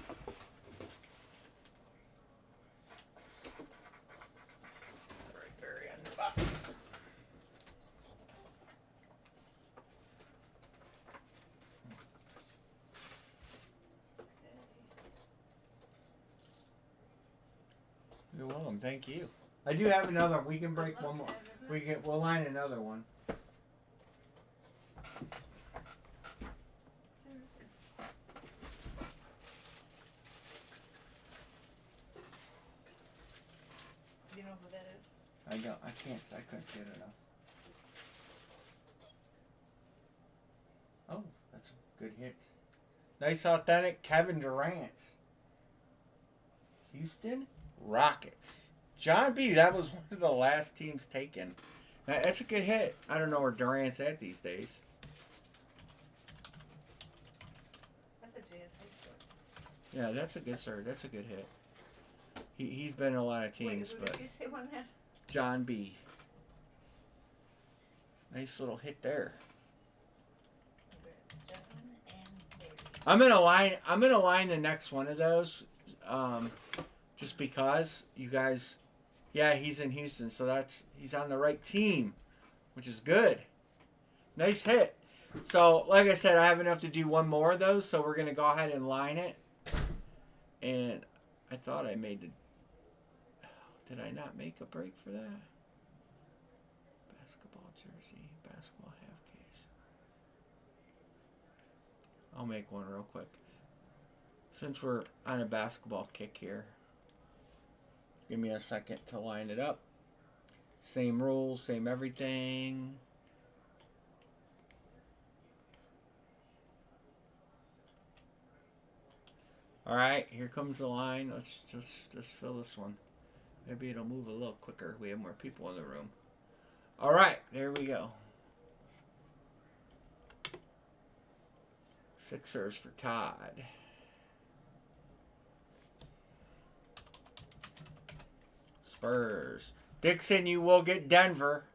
[SPEAKER 1] Alright, Barry on the box. You're welcome. Thank you. I do have another. We can break
[SPEAKER 2] Good luck,
[SPEAKER 1] one more.
[SPEAKER 2] everybody.
[SPEAKER 1] We'll line another one.
[SPEAKER 2] Do you know who that is?
[SPEAKER 1] I don't. I can't. I couldn't see it enough. Oh, that's a good hit. Nice, authentic Kevin Durant. Houston Rockets. John B. That was one of the last teams taken. That's a good hit. I don't know where Durant's at these days.
[SPEAKER 2] That's a JSA shirt.
[SPEAKER 1] Yeah, that's a good sir. That's a good hit. He's been in a lot of teams,
[SPEAKER 2] Wait, who
[SPEAKER 1] but
[SPEAKER 2] did you say won that?
[SPEAKER 1] John B. Nice little hit there.
[SPEAKER 3] Congrats, John and Barry.
[SPEAKER 1] I'm gonna line the next one of those, just because you guys. Yeah, he's in Houston, so he's on the right team, which is good. Nice hit. So, like I said, I have enough to do one more of those, so we're gonna go ahead and line it. And I thought I made the. Did I not make a break for that? Basketball jersey, basketball half case. I'll make one real quick. Since we're on a basketball kick here, give me a second to line it up. Same rules, same everything. All right, here comes the line. Let's just fill this one. Maybe it'll move a little quicker. We have more people in the room. All right, there we go. Sixers for Todd. Spurs. Dixon, you will get Denver.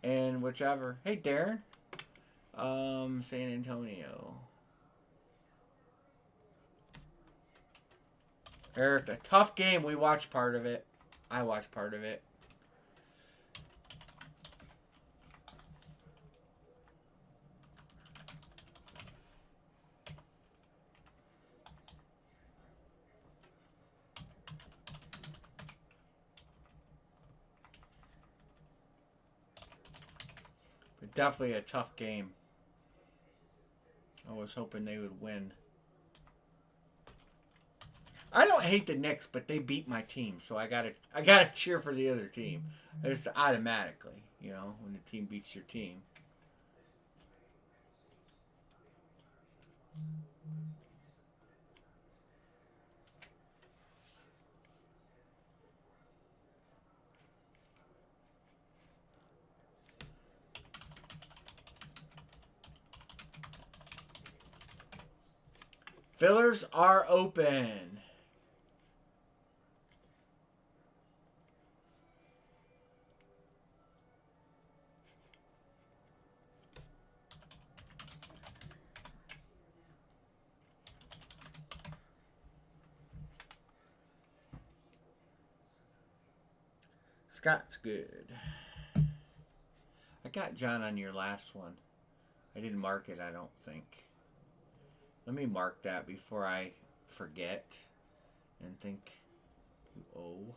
[SPEAKER 1] And whichever. Hey, Darren. San Antonio. Erica. Tough game. We watched part of it. I watched part of it. But definitely a tough game. I was hoping they would win. I don't hate the Knicks, but they beat my team, so I gotta cheer for the other team. Just automatically, you know, when the team beats your team. Fillers are open. Scott's good. I got John on your last one. I didn't mark it, I don't think. Let me mark that before I forget and think you owe.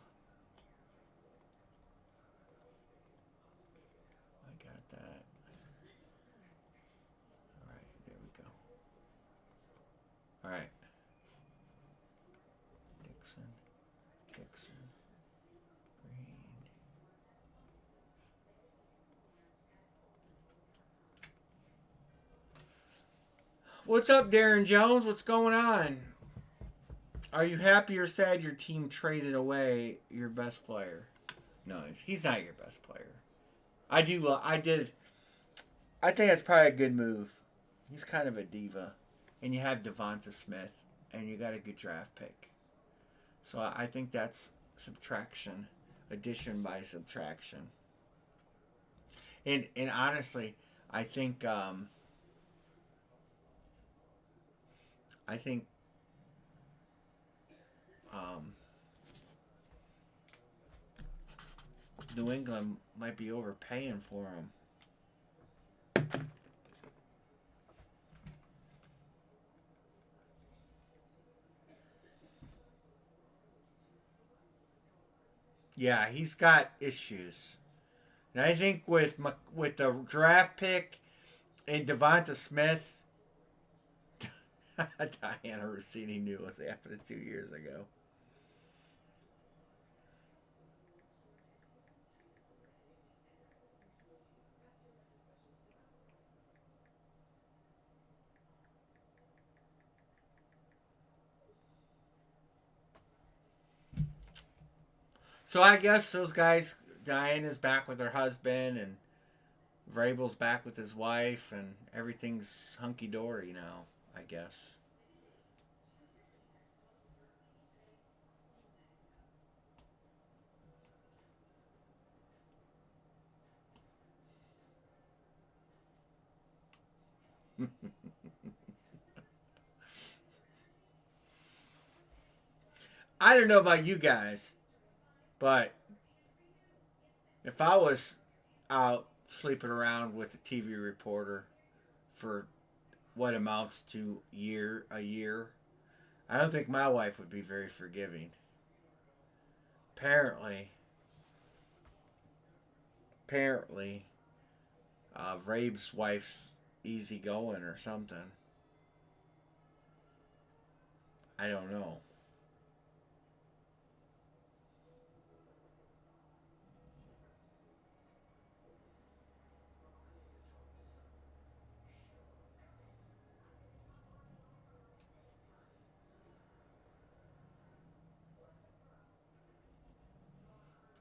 [SPEAKER 1] I got that. All right, there we go. All right. Dixon. Green. What's up, Darren Jones? What's going on? Are you happy or sad your team traded away your best player? No, he's not your best player. I think that's probably a good move. He's kind of a diva. And you have Devonta Smith. And you got a good draft pick. So I think that's subtraction. Addition by subtraction. And honestly, I think New England might be overpaying for him. Yeah, he's got issues. And I think with the draft pick and Devonta Smith, Diana Rossini knew it was happening 2 years ago. So I guess those guys, Diana's back with her husband, and Vrabel's back with his wife, and everything's hunky dory now, I guess. I don't know about you guys, but if I was out sleeping around with a TV reporter for what amounts to a year, I don't think my wife would be very forgiving. Apparently, Rabe's wife's easygoing or something. I don't know.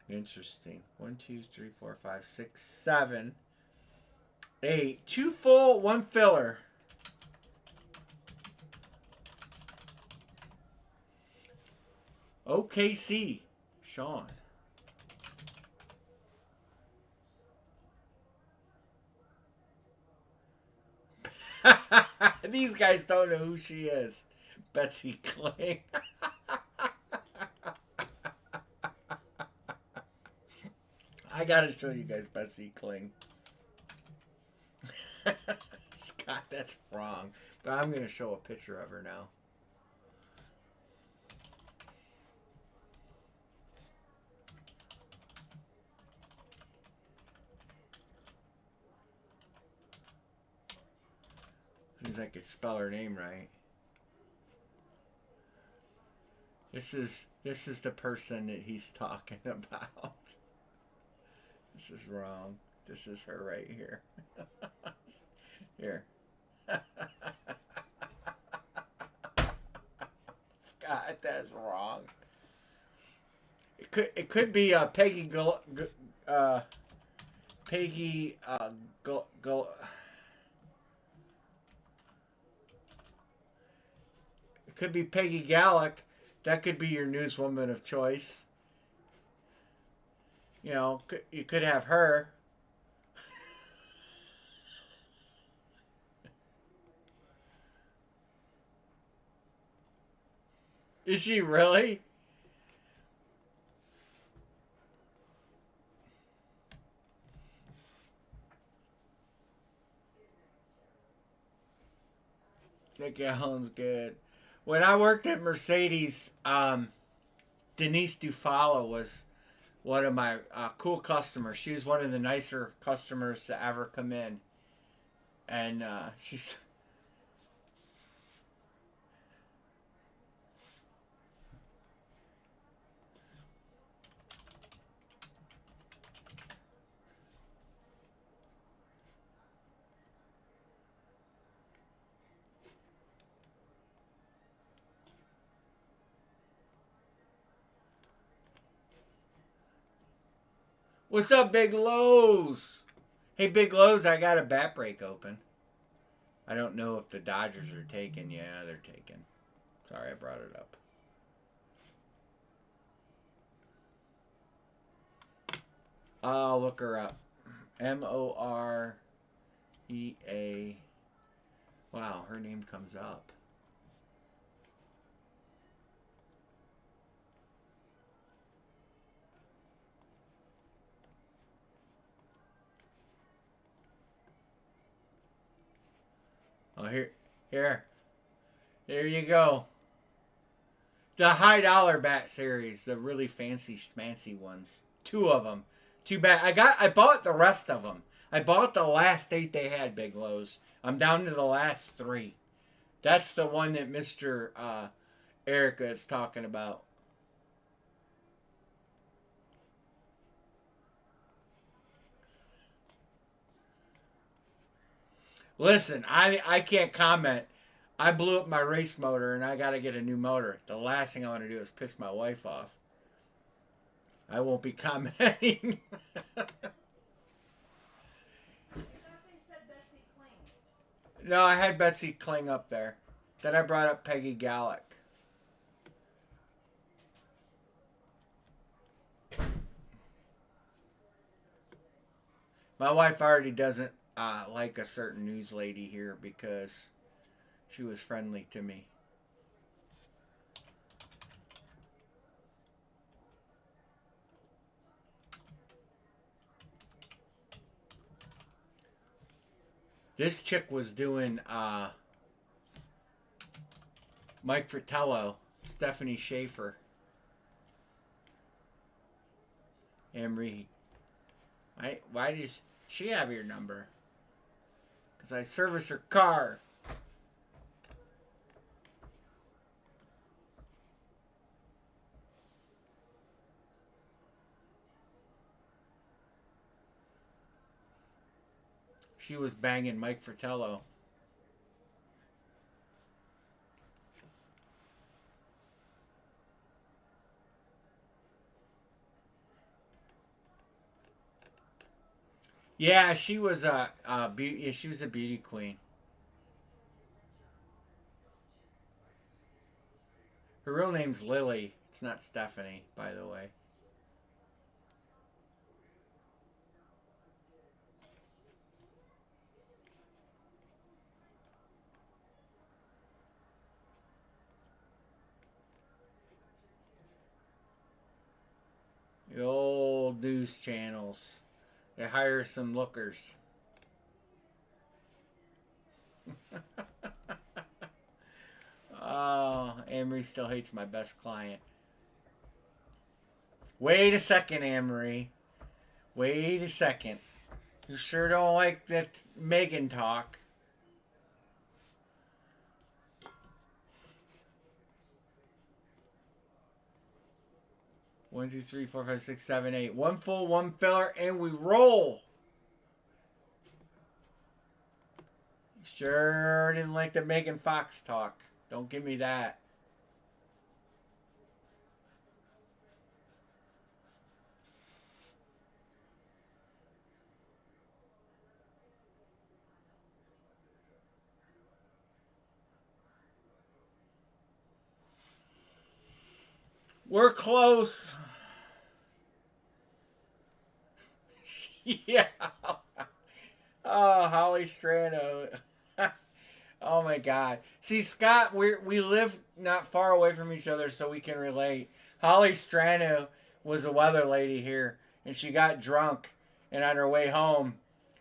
[SPEAKER 1] Interesting. 1, 2, 3, 4, 5, 6, 7, 8. 2 full, 1 filler. OKC. Sean. These guys don't know who she is. Betsy Kling. I gotta show you guys Betsy Kling. Scott, that's wrong. But I'm gonna show a picture of her now. Seems like I could spell her name right. This is the person that he's talking about. This is wrong. This is her right here. Here. Scott, that's wrong. It could be Peggy Peggy It could be Peggy Gallick. That could be your newswoman of choice. You know, you could have her. Is she really? Nick Allen's good. When I worked at Mercedes, Denise Dufalo was one of my cool customers. She was one of the nicer customers to ever come in. And she's... What's up, Big Lowe's? Hey, Big Lowe's, I got a bat break open. I don't know if the Dodgers are taken. Yeah, they're taken. Sorry, I brought it up. I'll look her up. Morea. Wow, her name comes up. Oh, here you go. The high dollar bat series, the really fancy schmancy ones. 2 of them. Too bad. I bought the rest of them. I bought the last 8 they had, Big Lowe's. I'm down to the last 3. That's the one that Mr. Erica is talking about. Listen, I can't comment. I blew up my race motor and I got to get a new motor. The last thing I want to do is piss my wife off. I won't be commenting. No, I had Betsy Kling up there. Then I brought up Peggy Gallick. My wife already doesn't like a certain news lady here because she was friendly to me. This chick was doing Mike Fratello, Stephanie Schaefer, Emery. Why does she have your number? Because I service her car. She was banging Mike Fratello. Yeah, she was a beauty. She was a beauty queen. Her real name's Lily. It's not Stephanie, by the way. The old news channels. They hire some lookers. Oh, Amory still hates my best client. Wait a second, Amory. Wait a second. You sure don't like that Megan talk. One, two, three, four, five, six, seven, eight. One full, one filler, and we roll. Sure didn't like the Megan Fox talk. Don't give me that. We're close. Yeah. Oh, Holly Strano. Oh my God. See, Scott, we live not far away from each other, so we can relate. Holly Strano was a weather lady here, and she got drunk, and on her way home,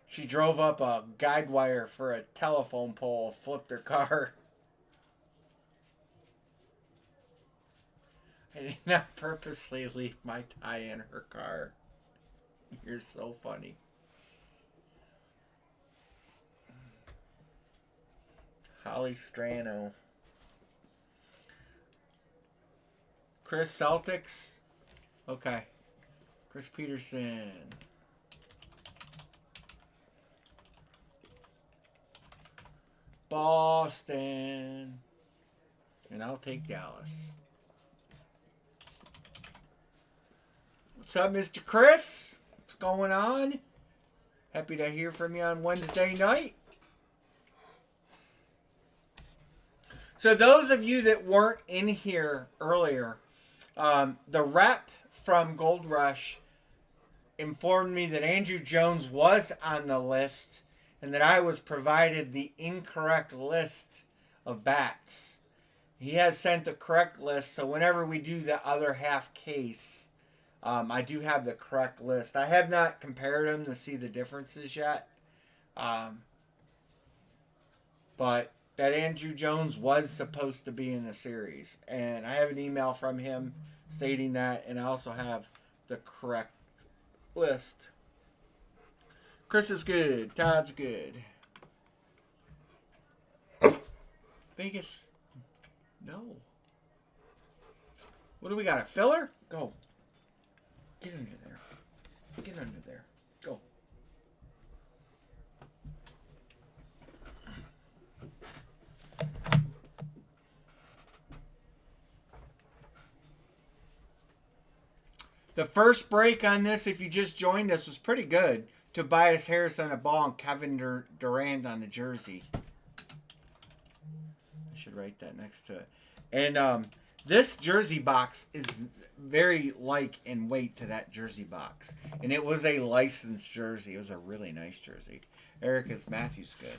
[SPEAKER 1] she drove up a guide wire for a telephone pole, flipped her car. I did not purposely leave my tie in her car. You're so funny. Holly Strano. Chris Celtics. Okay. Chris Peterson. Boston. And I'll take Dallas. What's up, Mr. Chris? What's going on? Happy to hear from you on Wednesday night. So those of you that weren't in here earlier, the rep from Gold Rush informed me that Andrew Jones was on the list and that I was provided the incorrect list of bats. He has sent the correct list, so whenever we do the other half case, I do have the correct list. I have not compared them to see the differences yet, but that Andrew Jones was supposed to be in the series. And I have an email from him stating that, and I also have the correct list. Chris is good. Todd's good. Vegas. No. What do we got? A filler? Go. Get under there. Get under there. Go. The first break on this, if you just joined us, was pretty good. Tobias Harris on a ball and Kevin Durant on the jersey. I should write that next to it. And this jersey box is very like in weight to that jersey box. And it was a licensed jersey. It was a really nice jersey. Eric Matthews good.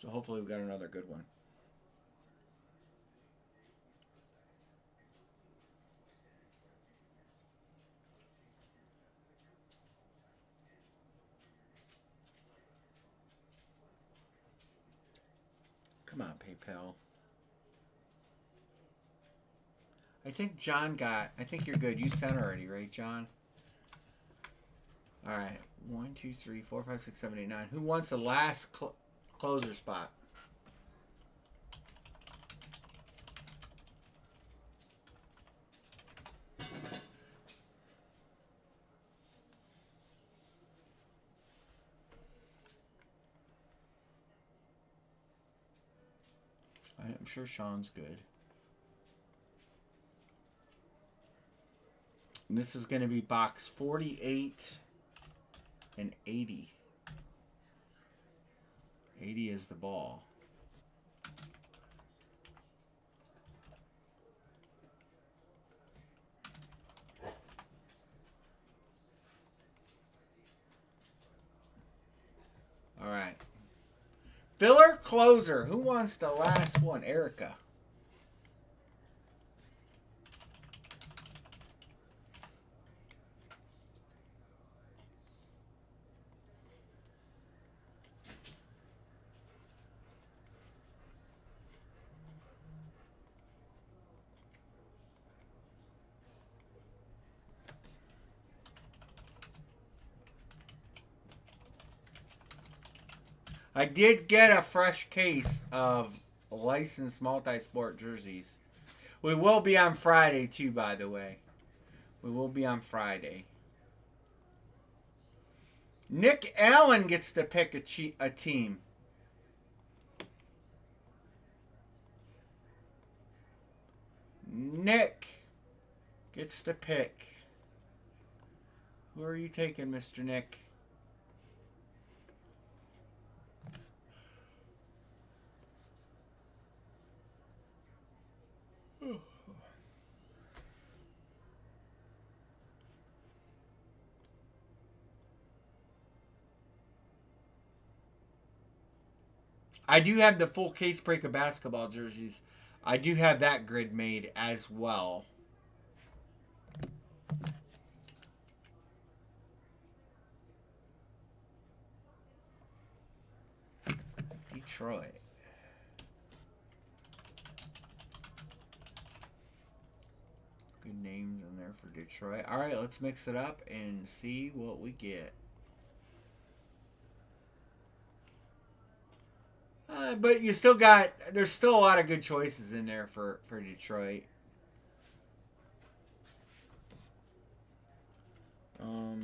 [SPEAKER 1] So hopefully we've got another good one. Come on, PayPal. I think John got... I think you're good. You sent already, right, John? All right. 1, 2, 3, 4, 5, 6, 7, 8, 9. Who wants the last closer spot? I'm sure Sean's good. And this is going to be box 48 and 80. 80 is the ball. All right. Filler closer. Who wants the last one? Erica. I did get a fresh case of licensed multi-sport jerseys. We will be on Friday too, by the way. We will be on Friday. Nick Allen gets to pick a team. Nick gets to pick. Who are you taking, Mr. Nick? I do have the full case break of basketball jerseys. I do have that grid made as well. Detroit. Good names in there for Detroit. All right, let's mix it up and see what we get. But you still got, there's still a lot of good choices in there for Detroit.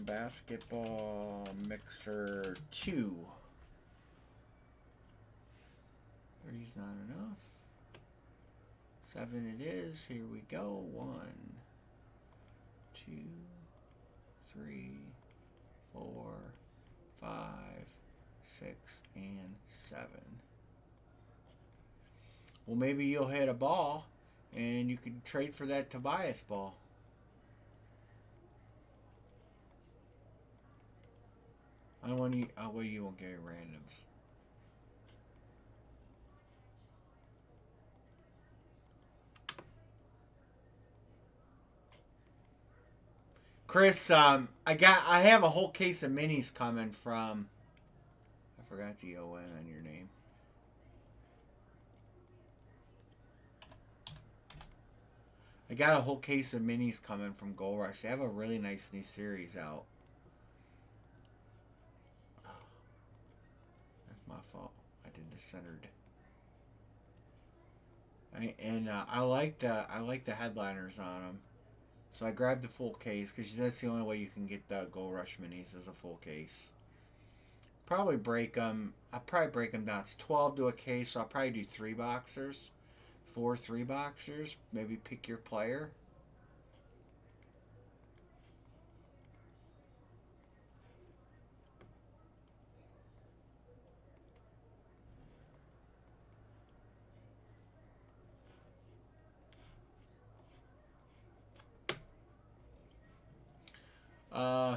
[SPEAKER 1] Basketball mixer 2. 3's not enough. 7 it is. Here we go. 1, 2, 3, 4, 5, 6, and 7. Well, maybe you'll hit a ball, and you could trade for that Tobias ball. I don't want you. Oh, well, you won't get randoms. Chris, I have a whole case of minis coming from. I forgot the ON on your name. I got a whole case of minis coming from Gold Rush. They have a really nice new series out. That's my fault. I did the centered. I like the headliners on them. So I grabbed the full case because that's the only way you can get the Gold Rush minis is a full case. Probably break them. I'll probably break them down. It's 12 to a case, so I'll probably do 3 boxers. 4 3-boxers. Maybe pick your player.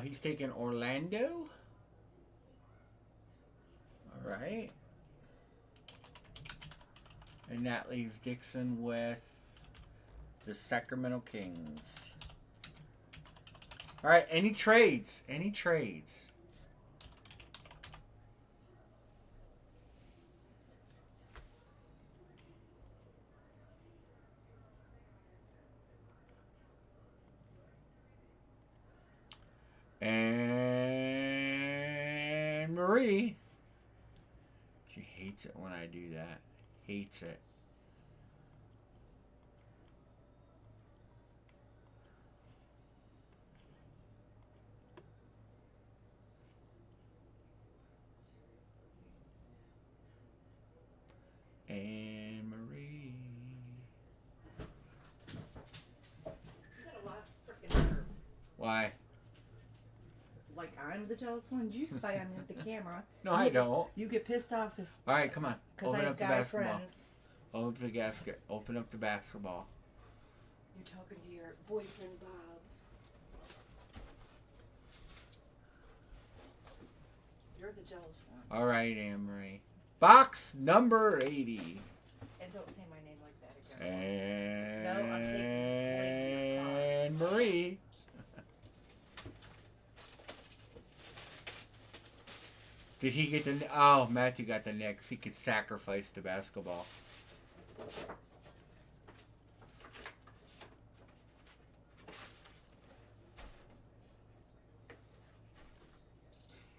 [SPEAKER 1] He's taking Orlando. All right. And that leaves Dixon with the Sacramento Kings. All right, any trades? Any trades? And Marie. She hates it when I do that. Hates it. And Marie.
[SPEAKER 2] You got a lot of freaking nerve.
[SPEAKER 3] Why?
[SPEAKER 2] Like I'm the jealous one. You spy on me with the camera.
[SPEAKER 1] No, I don't.
[SPEAKER 2] You get pissed off if
[SPEAKER 1] All right, come on.
[SPEAKER 2] because I
[SPEAKER 1] Open
[SPEAKER 2] have
[SPEAKER 1] up the
[SPEAKER 2] guy
[SPEAKER 1] basketball.
[SPEAKER 2] friends.
[SPEAKER 1] Open up the gasket. Open up the basketball.
[SPEAKER 2] You're talking to your boyfriend Bob. You're the jealous one.
[SPEAKER 1] All right, Anne-Marie. Box number 80.
[SPEAKER 2] And don't say my name like that again.
[SPEAKER 1] And
[SPEAKER 2] No, I'm taking this away from your
[SPEAKER 1] Marie. Did he get the... Oh, Matthew got the next. He could sacrifice the basketball.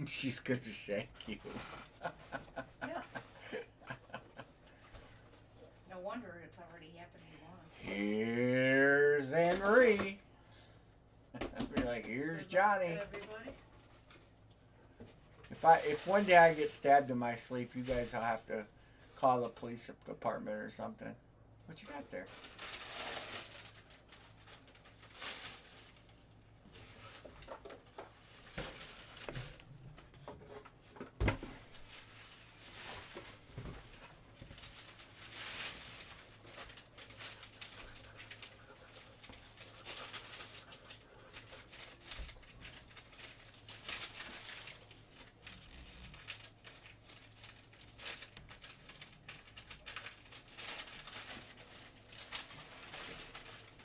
[SPEAKER 1] She's gonna shank you.
[SPEAKER 2] Yeah. No wonder it's already happening once.
[SPEAKER 1] Here's Anne Marie. I'll be like, here's Johnny.
[SPEAKER 3] Everybody.
[SPEAKER 1] If one day I get stabbed in my sleep, you guys will have to call the police department or something. What you got there?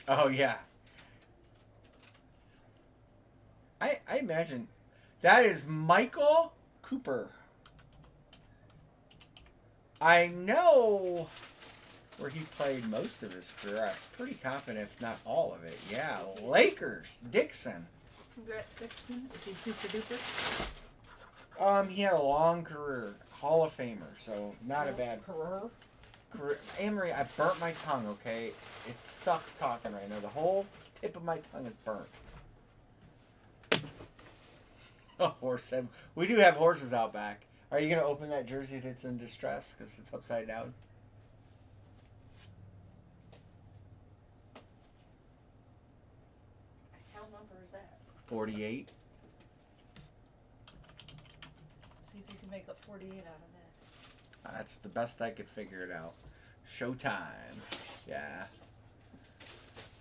[SPEAKER 1] Oh yeah. I imagine that is Michael Cooper. I know where he played most of his career. I'm pretty confident, if not all of it. Yeah, Lakers, Dixon.
[SPEAKER 2] Congrats, Dixon. Is he super duper?
[SPEAKER 1] He had a long career, Hall of Famer, so not a bad
[SPEAKER 2] career.
[SPEAKER 1] Amory, I burnt my tongue, okay? It sucks talking right now. The whole tip of my tongue is burnt. Oh, horse. We do have horses out back. Are you going to open that jersey that's in distress because it's upside down?
[SPEAKER 2] How number is that?
[SPEAKER 1] 48.
[SPEAKER 2] See if you can make up 48 out of that.
[SPEAKER 1] That's the best I could figure it out. Showtime. Yeah.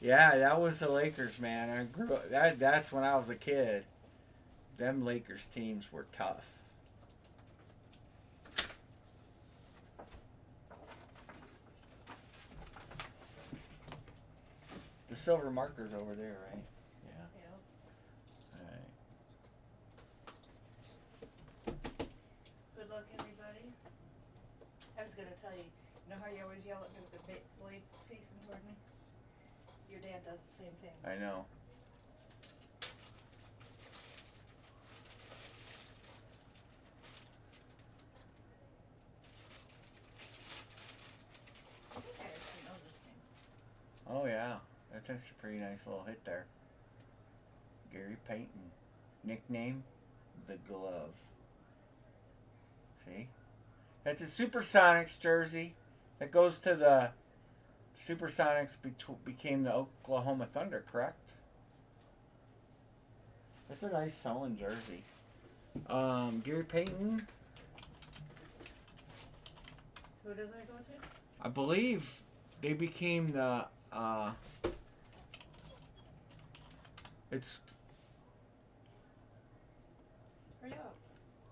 [SPEAKER 1] Yeah, that was the Lakers, man. I grew up. That's when I was a kid. Them Lakers teams were tough. The silver marker's over there, right? Yeah.
[SPEAKER 2] Yeah.
[SPEAKER 1] All right.
[SPEAKER 3] Good luck, everybody.
[SPEAKER 2] I was gonna tell you, you know how you always yell at me with the blade facing toward me? Your dad does the same thing.
[SPEAKER 1] I know.
[SPEAKER 2] I think I actually know this name.
[SPEAKER 1] Oh yeah, that's a pretty nice little hit there. Gary Payton, nickname the Glove. See, that's a Supersonics jersey that goes to the Supersonics. Became the Oklahoma Thunder, correct? That's a nice selling jersey. Gary Payton.
[SPEAKER 3] Who does that go to?
[SPEAKER 1] I believe they became the
[SPEAKER 2] Hurry up.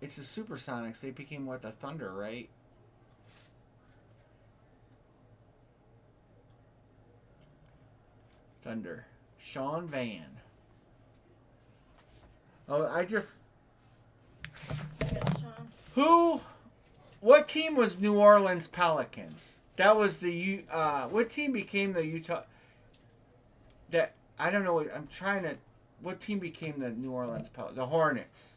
[SPEAKER 1] it's the Supersonics. They became what, the Thunder, right? Thunder. Sean Van. Oh, who? What team was New Orleans Pelicans? That was the what team became the Utah? That I don't know. I'm trying to. What team became the New Orleans Pelicans? The Hornets.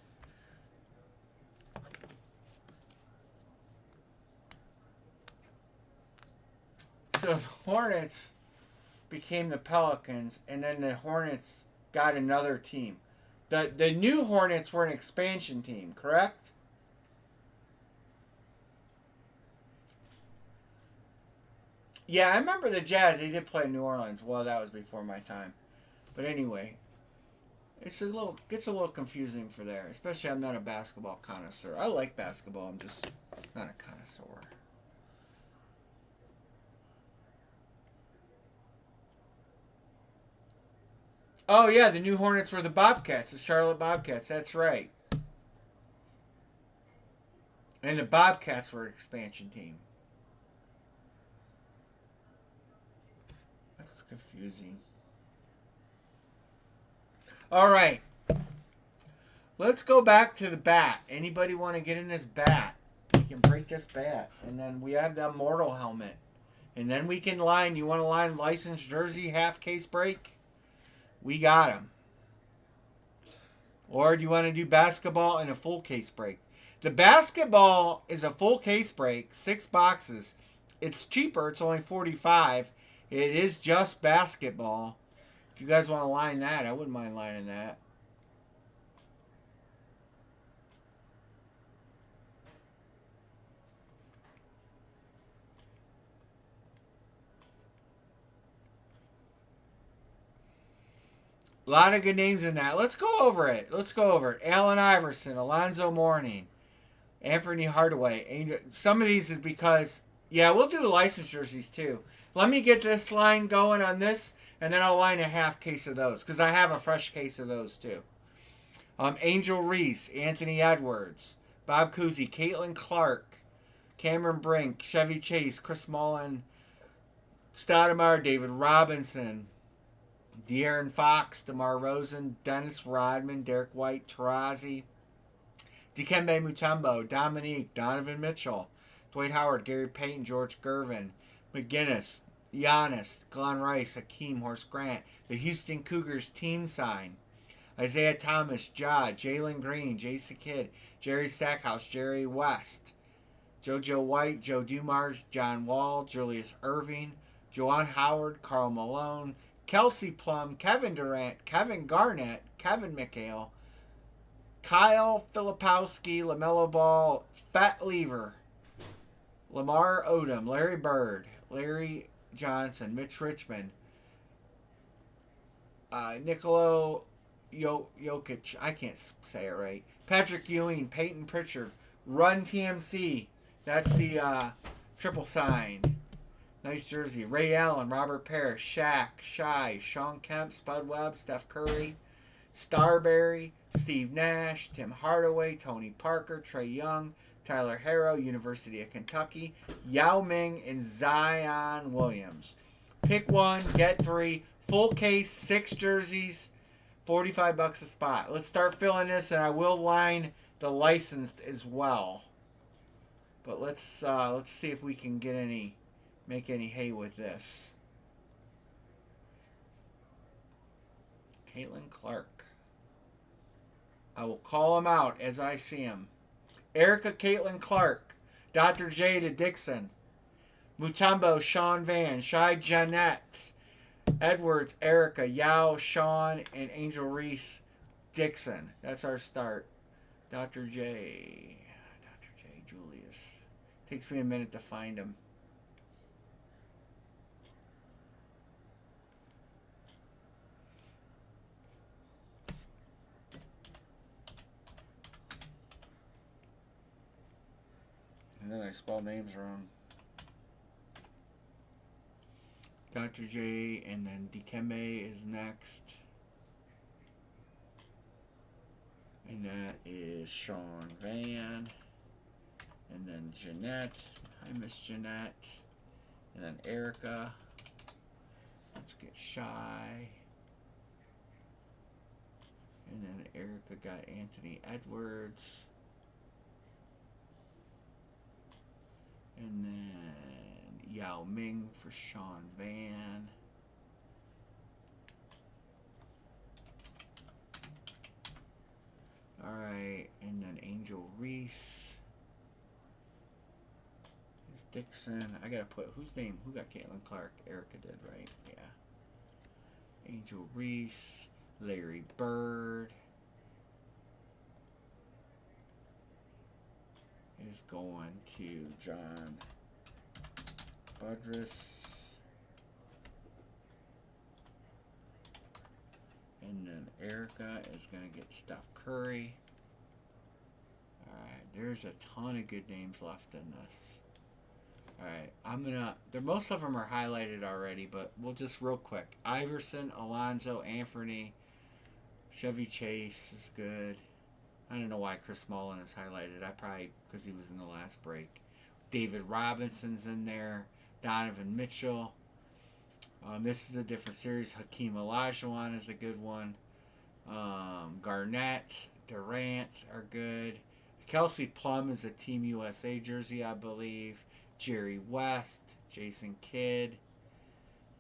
[SPEAKER 1] So the Hornets became the Pelicans, and then the Hornets got another team. The new Hornets were an expansion team, correct? Yeah, I remember the Jazz. They did play in New Orleans. Well, that was before my time. But anyway, It's gets a little confusing for there, especially I'm not a basketball connoisseur. I like basketball, I'm just not a connoisseur. Oh yeah, the new Hornets were the Bobcats, the Charlotte Bobcats. That's right. And the Bobcats were an expansion team. That's confusing. All right. Let's go back to the bat. Anybody want to get in this bat? We can break this bat. And then we have the Immortal helmet. And then we can line. You want to line licensed jersey half case break? We got them. Or do you want to do basketball and a full case break? The basketball is a full case break, 6 boxes. It's cheaper. It's only $45. It is just basketball. If you guys want to line that, I wouldn't mind lining that. A lot of good names in that. Let's go over it. Allen Iverson, Alonzo Mourning, Anthony Hardaway. Some of these is because, yeah, we'll do the licensed jerseys too. Let me get this line going on this, and then I'll line a half case of those because I have a fresh case of those too. Angel Reese, Anthony Edwards, Bob Cousy, Caitlin Clark, Cameron Brink, Chevy Chase, Chris Mullen, Stoudemire, David Robinson, De'Aaron Fox, DeMar Rosen, Dennis Rodman, Derek White, Tarazi, Dikembe Mutombo, Dominique, Donovan Mitchell, Dwight Howard, Gary Payton, George Gervin, McGinnis, Giannis, Glenn Rice, Hakeem, Horace Grant, the Houston Cougars team sign, Isaiah Thomas, Jalen Green, Jason Kidd, Jerry Stackhouse, Jerry West, JoJo White, Joe Dumars, John Wall, Julius Irving, Juwan Howard, Karl Malone, Kelsey Plum, Kevin Durant, Kevin Garnett, Kevin McHale, Kyle Filipowski, LaMelo Ball, Fat Lever, Lamar Odom, Larry Bird, Larry Johnson, Mitch Richmond, Nicolo Jokic, I can't say it right, Patrick Ewing, Peyton Pritchard, Run TMC, that's the triple sign. Nice jersey. Ray Allen, Robert Parrish, Shaq, Shai, Sean Kemp, Spud Webb, Steph Curry, Starberry, Steve Nash, Tim Hardaway, Tony Parker, Trey Young, Tyler Harrow, University of Kentucky, Yao Ming, and Zion Williams. Pick one, get 3. Full case, 6 jerseys, $45 a spot. Let's start filling this, and I will line the licensed as well. But let's see if we can make any hay with this. Caitlin Clark. I will call him out as I see him. Erica Caitlin Clark. Dr. Jada Dixon. Mutombo Sean Van. Shai Jeanette. Edwards Erica. Yao Sean. And Angel Reese Dixon. That's our start. Dr. J. Julius. Takes me a minute to find him. And then I spelled names wrong. Dr. J, and then Dikembe is next. And that is Sean Van. And then Jeanette. Hi, Miss Jeanette. And then Erica. Let's get Shy. And then Erica got Anthony Edwards. And then Yao Ming for Sean Van. Alright, and then Angel Reese. There's Dixon. I gotta put, who got Caitlin Clark? Erica did, right? Yeah. Angel Reese. Larry Bird. Is going to John Budrus. And then Erica is going to get Steph Curry. Alright, there's a ton of good names left in this. Alright, most of them are highlighted already, but we'll just real quick. Iverson, Alonzo, Anthony, Chevy Chase is good. I don't know why Chris Mullin is highlighted. Because he was in the last break. David Robinson's in there. Donovan Mitchell. This is a different series. Hakeem Olajuwon is a good one. Garnett, Durant are good. Kelsey Plum is a Team USA jersey, I believe. Jerry West, Jason Kidd,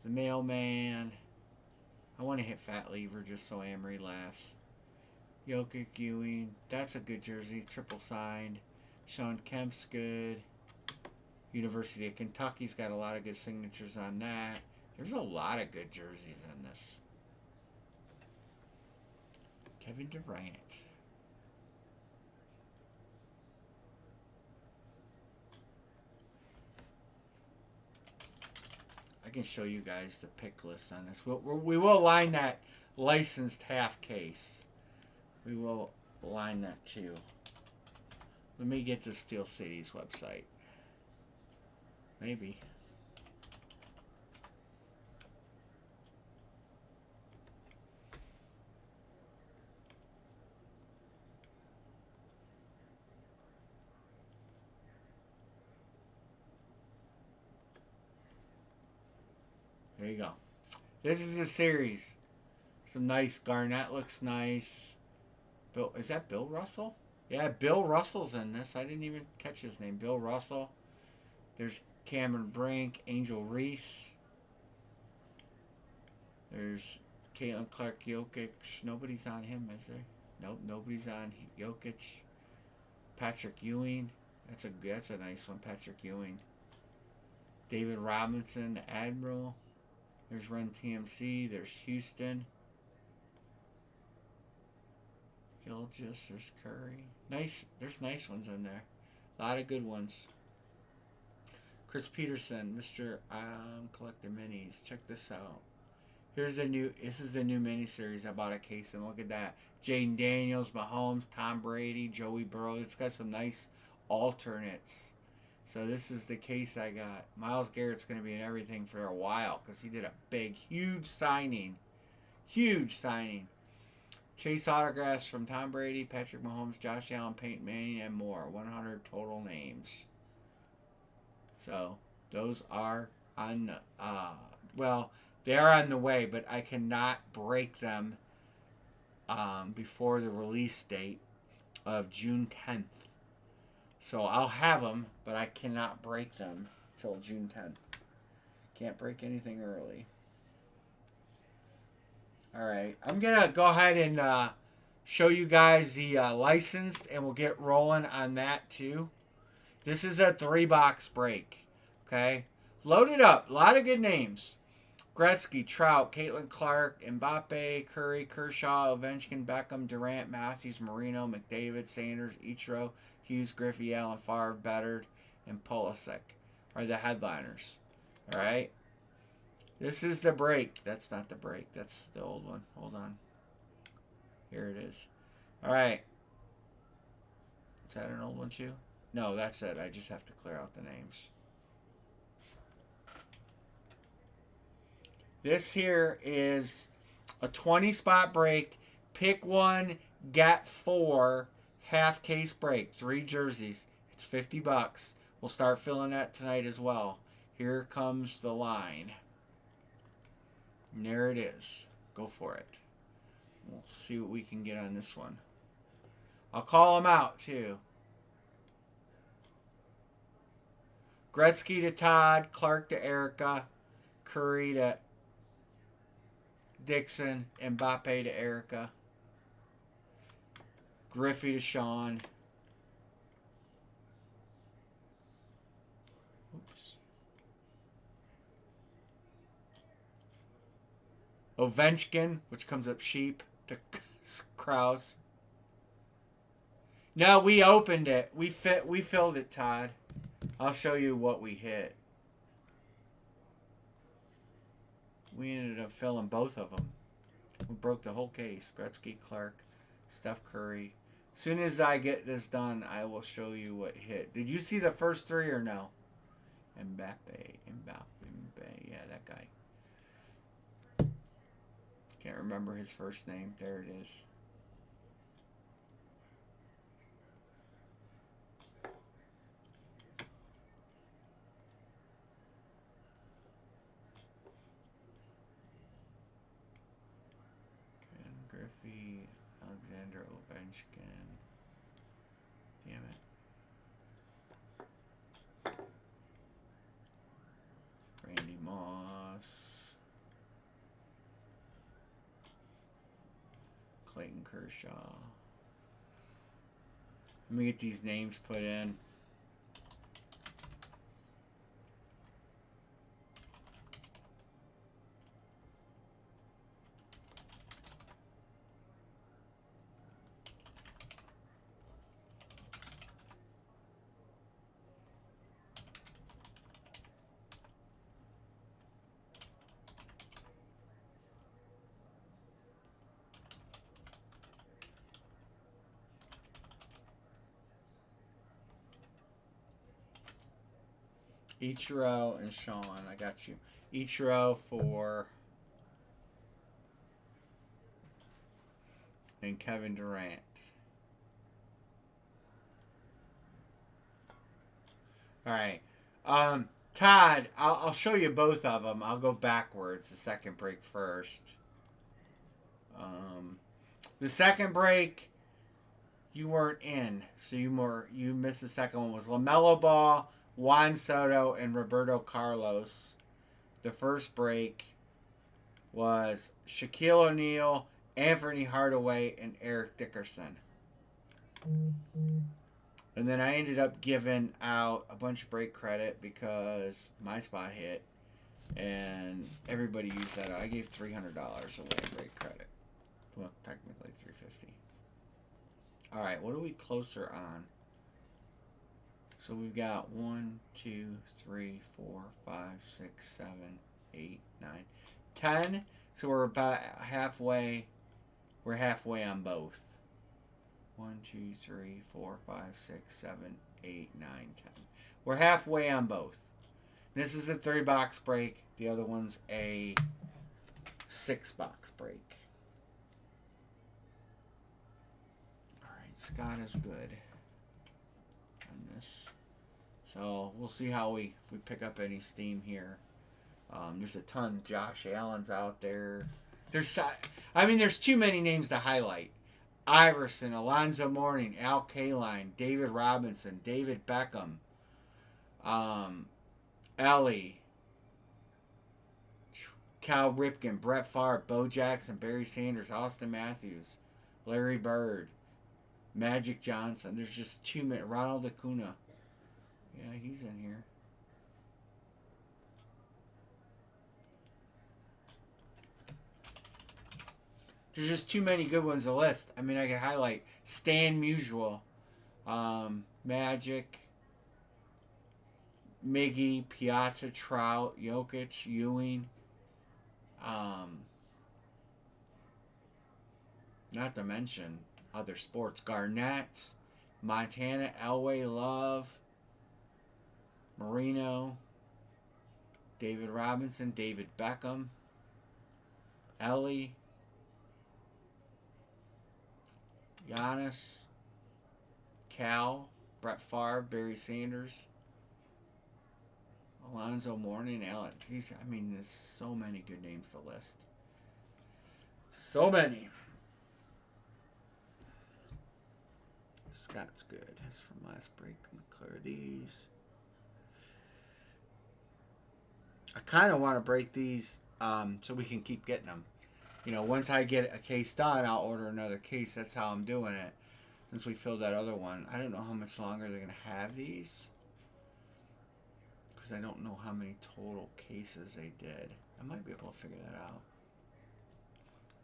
[SPEAKER 1] the Mailman. I want to hit Fat Lever just so Amory laughs. Jokic Ewing, that's a good jersey, triple signed. Sean Kemp's good. University of Kentucky's got a lot of good signatures on that. There's a lot of good jerseys in this. Kevin Durant. I can show you guys the pick list on this. We will line that licensed half case. We will line that too. Let me get to Steel City's website. Maybe. There you go. This is a series. Some nice. Garnett looks nice. Is that Bill Russell? Yeah, Bill Russell's in this. I didn't even catch his name. Bill Russell. There's Cameron Brink, Angel Reese. There's Caitlin Clark, Jokic. Nobody's on him, is there? Nope, nobody's on Jokic. Patrick Ewing. That's a nice one, Patrick Ewing. David Robinson, Admiral. There's Run TMC. There's Houston. Gilgis. There's Curry. Nice. There's nice ones in there. A lot of good ones. Chris Peterson, Mr. Collector Minis. Check this out. This is the new miniseries. I bought a case and look at that. Jaden Daniels, Mahomes, Tom Brady, Joey Burrow. It's got some nice alternates. So this is the case I got. Myles Garrett's going to be in everything for a while because he did a huge signing. Huge signing. Chase autographs from Tom Brady, Patrick Mahomes, Josh Allen, Peyton Manning, and more. 100 total names. So those are on they are on the way, but I cannot break them before the release date of June 10th. So I'll have them, but I cannot break them till June 10th. Can't break anything early. All right, I'm gonna go ahead and show you guys the licensed, and we'll get rolling on that too. This is a 3-box break. Okay, loaded up. A lot of good names. Gretzky, Trout, Caitlin Clark, Mbappe, Curry, Kershaw, Ovechkin, Beckham, Durant, Matthews, Marino, McDavid, Sanders, Ichiro, Hughes, Griffey, Allen, Favre, Bettard, and Pulisic are the headliners. All right. This is the break. That's not the break. That's the old one. Hold on. Here it is. All right. Is that an old one too? No, that's it. I just have to clear out the names. This here is a 20-spot break. Pick one, get 4, half case break. 3 jerseys. It's $50. We'll start filling that tonight as well. Here comes the line. And there it is. Go for it. We'll see what we can get on this one. I'll call them out too. Gretzky to Todd, Clark to Erica, Curry to Dixon, Mbappe to Erica, Griffey to Sean. Ovechkin, which comes up sheep, to Kraus. No, we opened it. We filled it, Todd. I'll show you what we hit. We ended up filling both of them. We broke the whole case. Gretzky, Clark, Steph Curry. As soon as I get this done, I will show you what hit. Did you see the first three or no? Mbappe. Yeah, that guy. Can't remember his first name. There it is. Ken Griffey, Alexander Ovechkin. Damn it. Randy Moss. Clayton Kershaw. Let me get these names put in. Ichiro and Sean, I got you. Ichiro for and Kevin Durant. All right, Todd, I'll show you both of them. I'll go backwards. The second break first. The second break, you weren't in, so you missed the second one. Was LaMelo Ball, Juan Soto, and Roberto Carlos. The first break was Shaquille O'Neal, Anthony Hardaway, and Eric Dickerson. And then I ended up giving out a bunch of break credit because my spot hit, and everybody used that. I gave $300 away in break credit. Well, technically $350. All right, what are we closer on? So we've got 1, 2, 3, 4, 5, 6, 7, 8, 9, 10. So we're about halfway. We're halfway on both. 1, 2, 3, 4, 5, 6, 7, 8, 9, 10. We're halfway on both. This is a 3-box break. The other one's a 6-box break. Alright, Scott is good on this. So we'll see how if we pick up any steam here. There's a ton. Josh Allen's out there. There's too many names to highlight. Iverson, Alonzo Mourning, Al Kaline, David Robinson, David Beckham, Ellie, Cal Ripken, Brett Favre, Bo Jackson, Barry Sanders, Austin Matthews, Larry Bird, Magic Johnson. There's just too many. Ronald Acuna. Yeah, he's in here. There's just too many good ones to list. I mean, I could highlight Stan Musial, Magic, Miggy, Piazza, Trout, Jokic, Ewing. Not to mention other sports. Garnett, Montana, Elway, Love, Marino, David Robinson, David Beckham, Ellie, Giannis, Cal, Brett Favre, Barry Sanders, Alonzo Mourning, Allen. There's so many good names to list. So many. Scott's good. That's from last break. I'm going to clear these. I kind of want to break these so we can keep getting them. Once I get a case done, I'll order another case. That's how I'm doing it. Since we filled that other one. I don't know how much longer they're going to have these. Because I don't know how many total cases they did. I might be able to figure that out.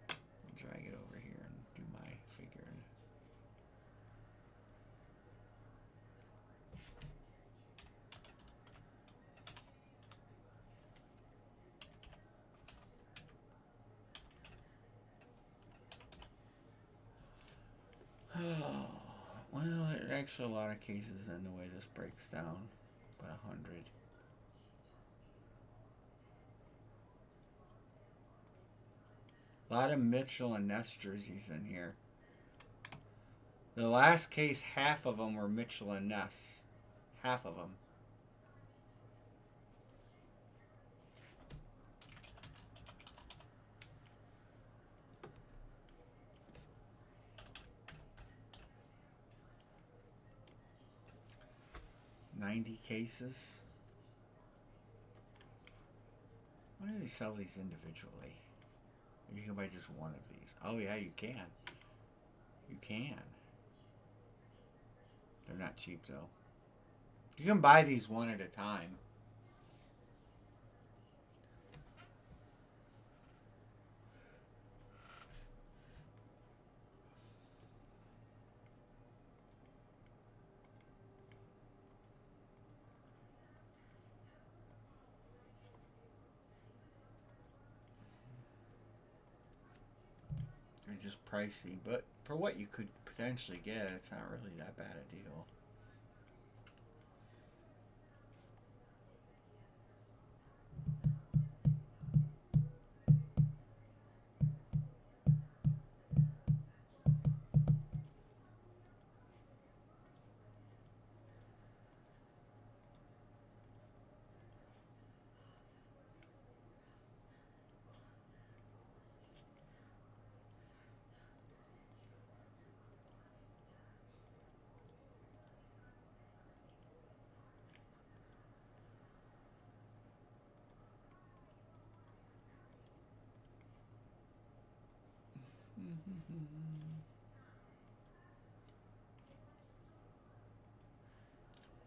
[SPEAKER 1] I'll drag it over here and do my figuring. actually a lot of cases in the way this breaks down. About 100. A lot of Mitchell and Ness jerseys in here. The last case, half of them were Mitchell and Ness. Half of them. $90 cases. Why do they sell these individually? You can buy just one of these. Oh yeah, you can. You can. They're not cheap though. You can buy these one at a time. They're just pricey, but for what you could potentially get, it's not really that bad a deal.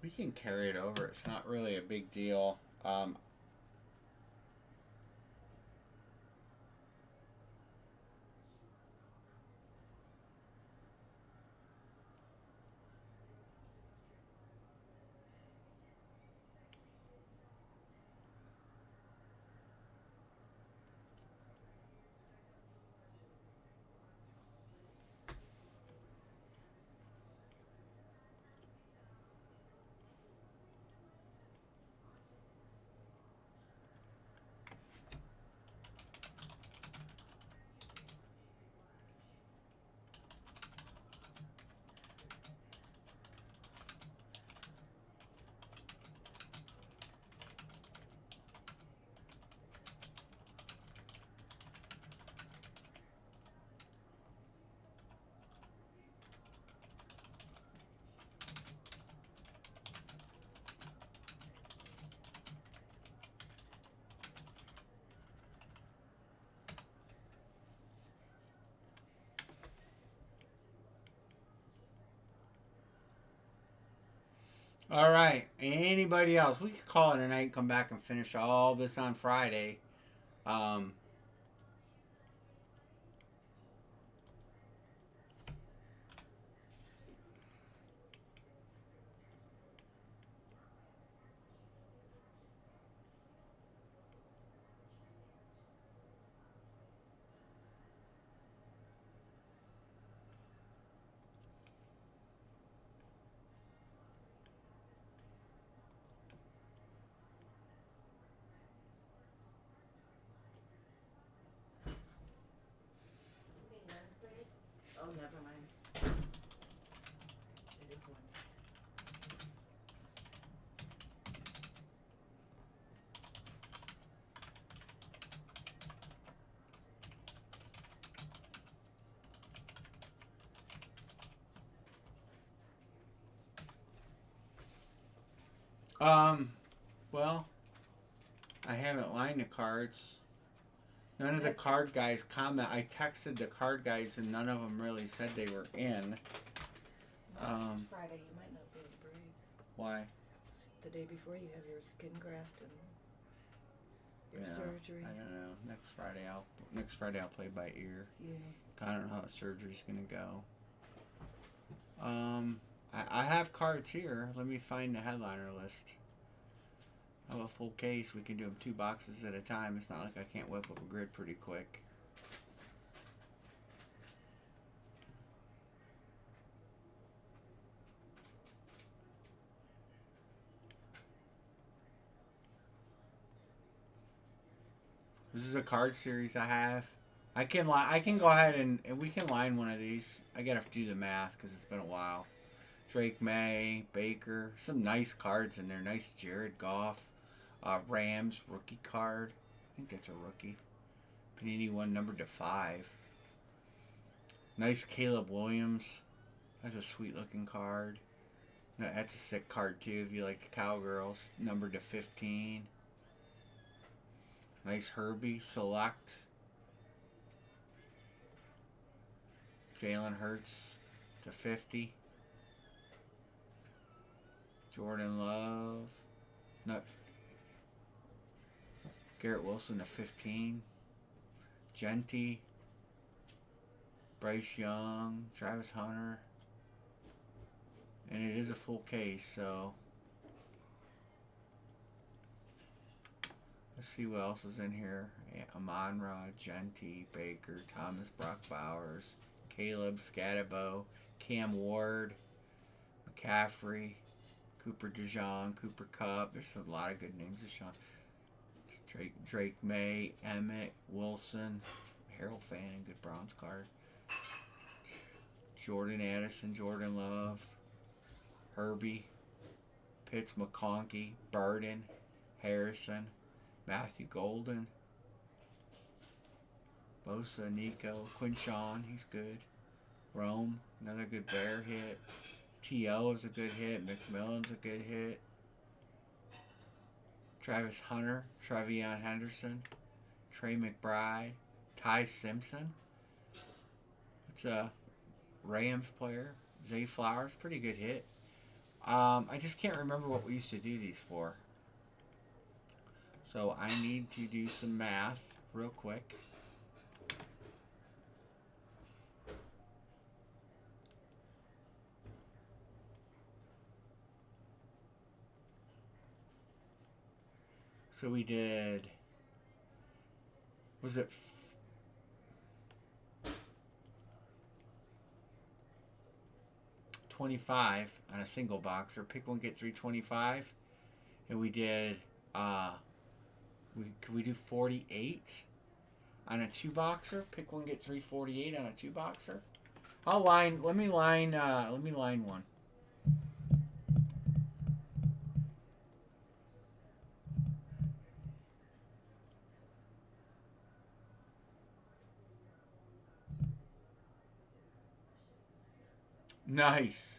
[SPEAKER 1] We can carry it over. It's not really a big deal. All right. Anybody else? We could call it a night. Come back and finish all this on Friday. Um,
[SPEAKER 3] Wednesday? Oh, never mind. It is Wednesday.
[SPEAKER 1] well, I haven't lined the cards. None of the card guys comment. I texted the card guys and none of them really said they were in.
[SPEAKER 2] Friday, you might not be able to breathe.
[SPEAKER 1] Why?
[SPEAKER 2] The day before you have your skin graft and your surgery.
[SPEAKER 1] I don't know. Next Friday I'll play by ear.
[SPEAKER 2] Yeah.
[SPEAKER 1] I don't know how the surgery's gonna go. I have cards here. Let me find the headliner list. I have a full case. We can do them 2 boxes at a time. It's not like I can't whip up a grid pretty quick. This is a card series I have. I can go ahead and we can line one of these. I gotta do the math because it's been a while. Drake May, Baker, some nice cards in there. Nice Jared Goff, Rams rookie card. I think that's a rookie. Panini one numbered to 5. Nice Caleb Williams. That's a sweet looking card. No, that's a sick card too if you like the Cowgirls. Numbered to 15. Nice Herbie Select. Jalen Hurts to 50. Jordan Love. Not Garrett Wilson to 15. Genty. Bryce Young. Travis Hunter. And it is a full case, so let's see what else is in here. Amon-Ra, Genty, Baker, Thomas, Brock Bowers, Caleb, Scatabo, Cam Ward, McCaffrey, Cooper DeJean, Cooper Kupp. There's a lot of good names. Drake May, Emmett, Wilson, Harold Fanning, good Browns card. Jordan Addison, Jordan Love, Herbie, Pitts, McConkey, Burden, Harrison, Matthew Golden, Bosa, Nico, Quinshawn, he's good. Rome, another good Bear hit. T.O. is a good hit. McMillan's a good hit. Travis Hunter, Trevion Henderson, Trey McBride, Ty Simpson. It's a Rams player. Zay Flowers, pretty good hit. I just can't remember what we used to do these for. So I need to do some math real quick. So we did, was it 25 on a single boxer? Pick one, get 325. And we did, could we do 48 on a 2-boxer? Pick one, get 348 on a 2-boxer. Let me line one. Nice.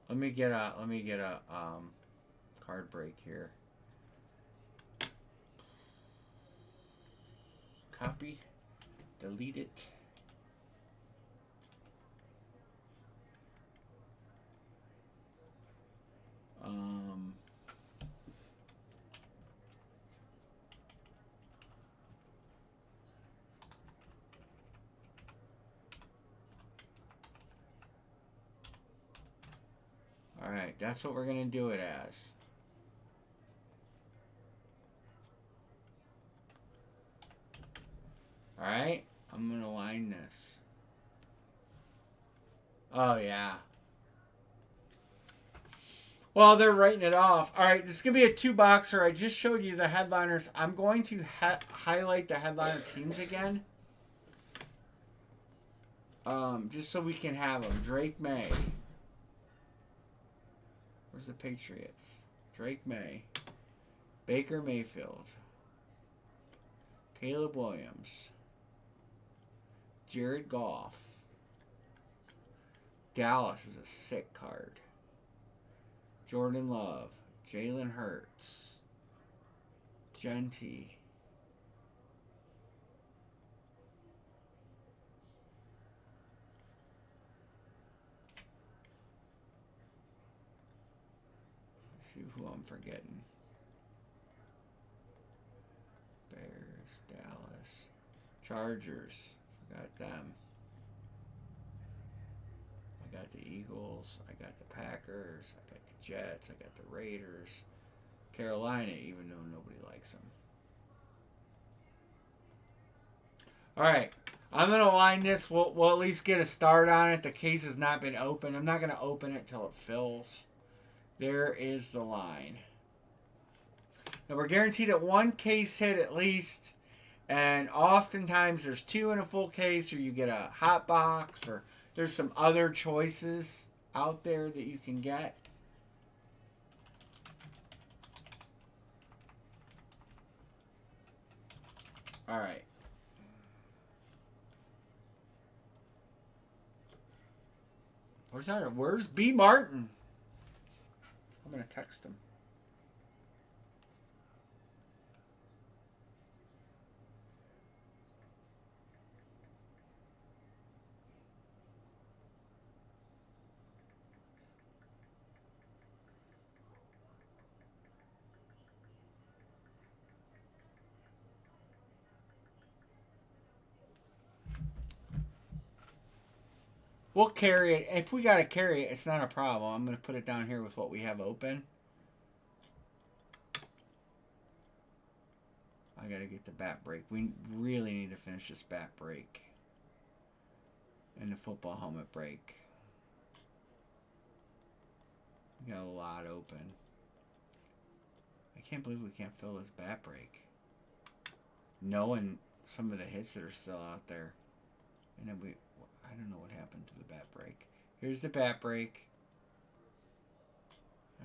[SPEAKER 1] Let me get a card break here. Copy. Delete it. Alright, that's what we're going to do it as. Alright, I'm going to line this. Oh, yeah. Well, they're writing it off. Alright, this is going to be a 2-boxer. I just showed you the headliners. I'm going to highlight the headliner teams again. Just so we can have them. Drake May. Where's the Patriots? Drake May. Baker Mayfield. Caleb Williams. Jared Goff. Dallas is a sick card. Jordan Love. Jalen Hurts. Genty. See who I'm forgetting. Bears, Dallas, Chargers. Forgot them. I got the Eagles. I got the Packers. I got the Jets. I got the Raiders. Carolina, even though nobody likes them. All right. I'm going to line this. We'll at least get a start on it. The case has not been opened. I'm not going to open it till it fills. There is the line. Now we're guaranteed at one case hit at least, and oftentimes there's two in a full case, or you get a hot box, or there's some other choices out there that you can get. All right. Where's B. Martin? I'm going to text him. We'll carry it. If we got to carry it, it's not a problem. I'm going to put it down here with what we have open. I got to get the bat break. We really need to finish this bat break. And the football helmet break. We got a lot open. I can't believe we can't fill this bat break. Knowing some of the hits that are still out there. And then I don't know what happened to the bat break. Here's the bat break.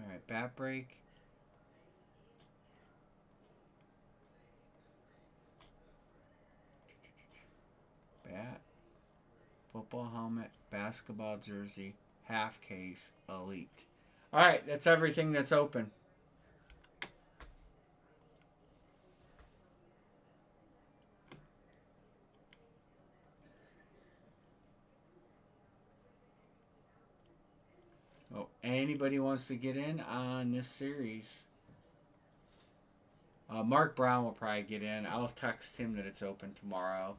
[SPEAKER 1] Alright, bat break. Bat. Football helmet. Basketball jersey. Half case. Elite. Alright, that's everything that's open. Oh, anybody wants to get in on this series? Mark Brown will probably get in. I'll text him that it's open tomorrow.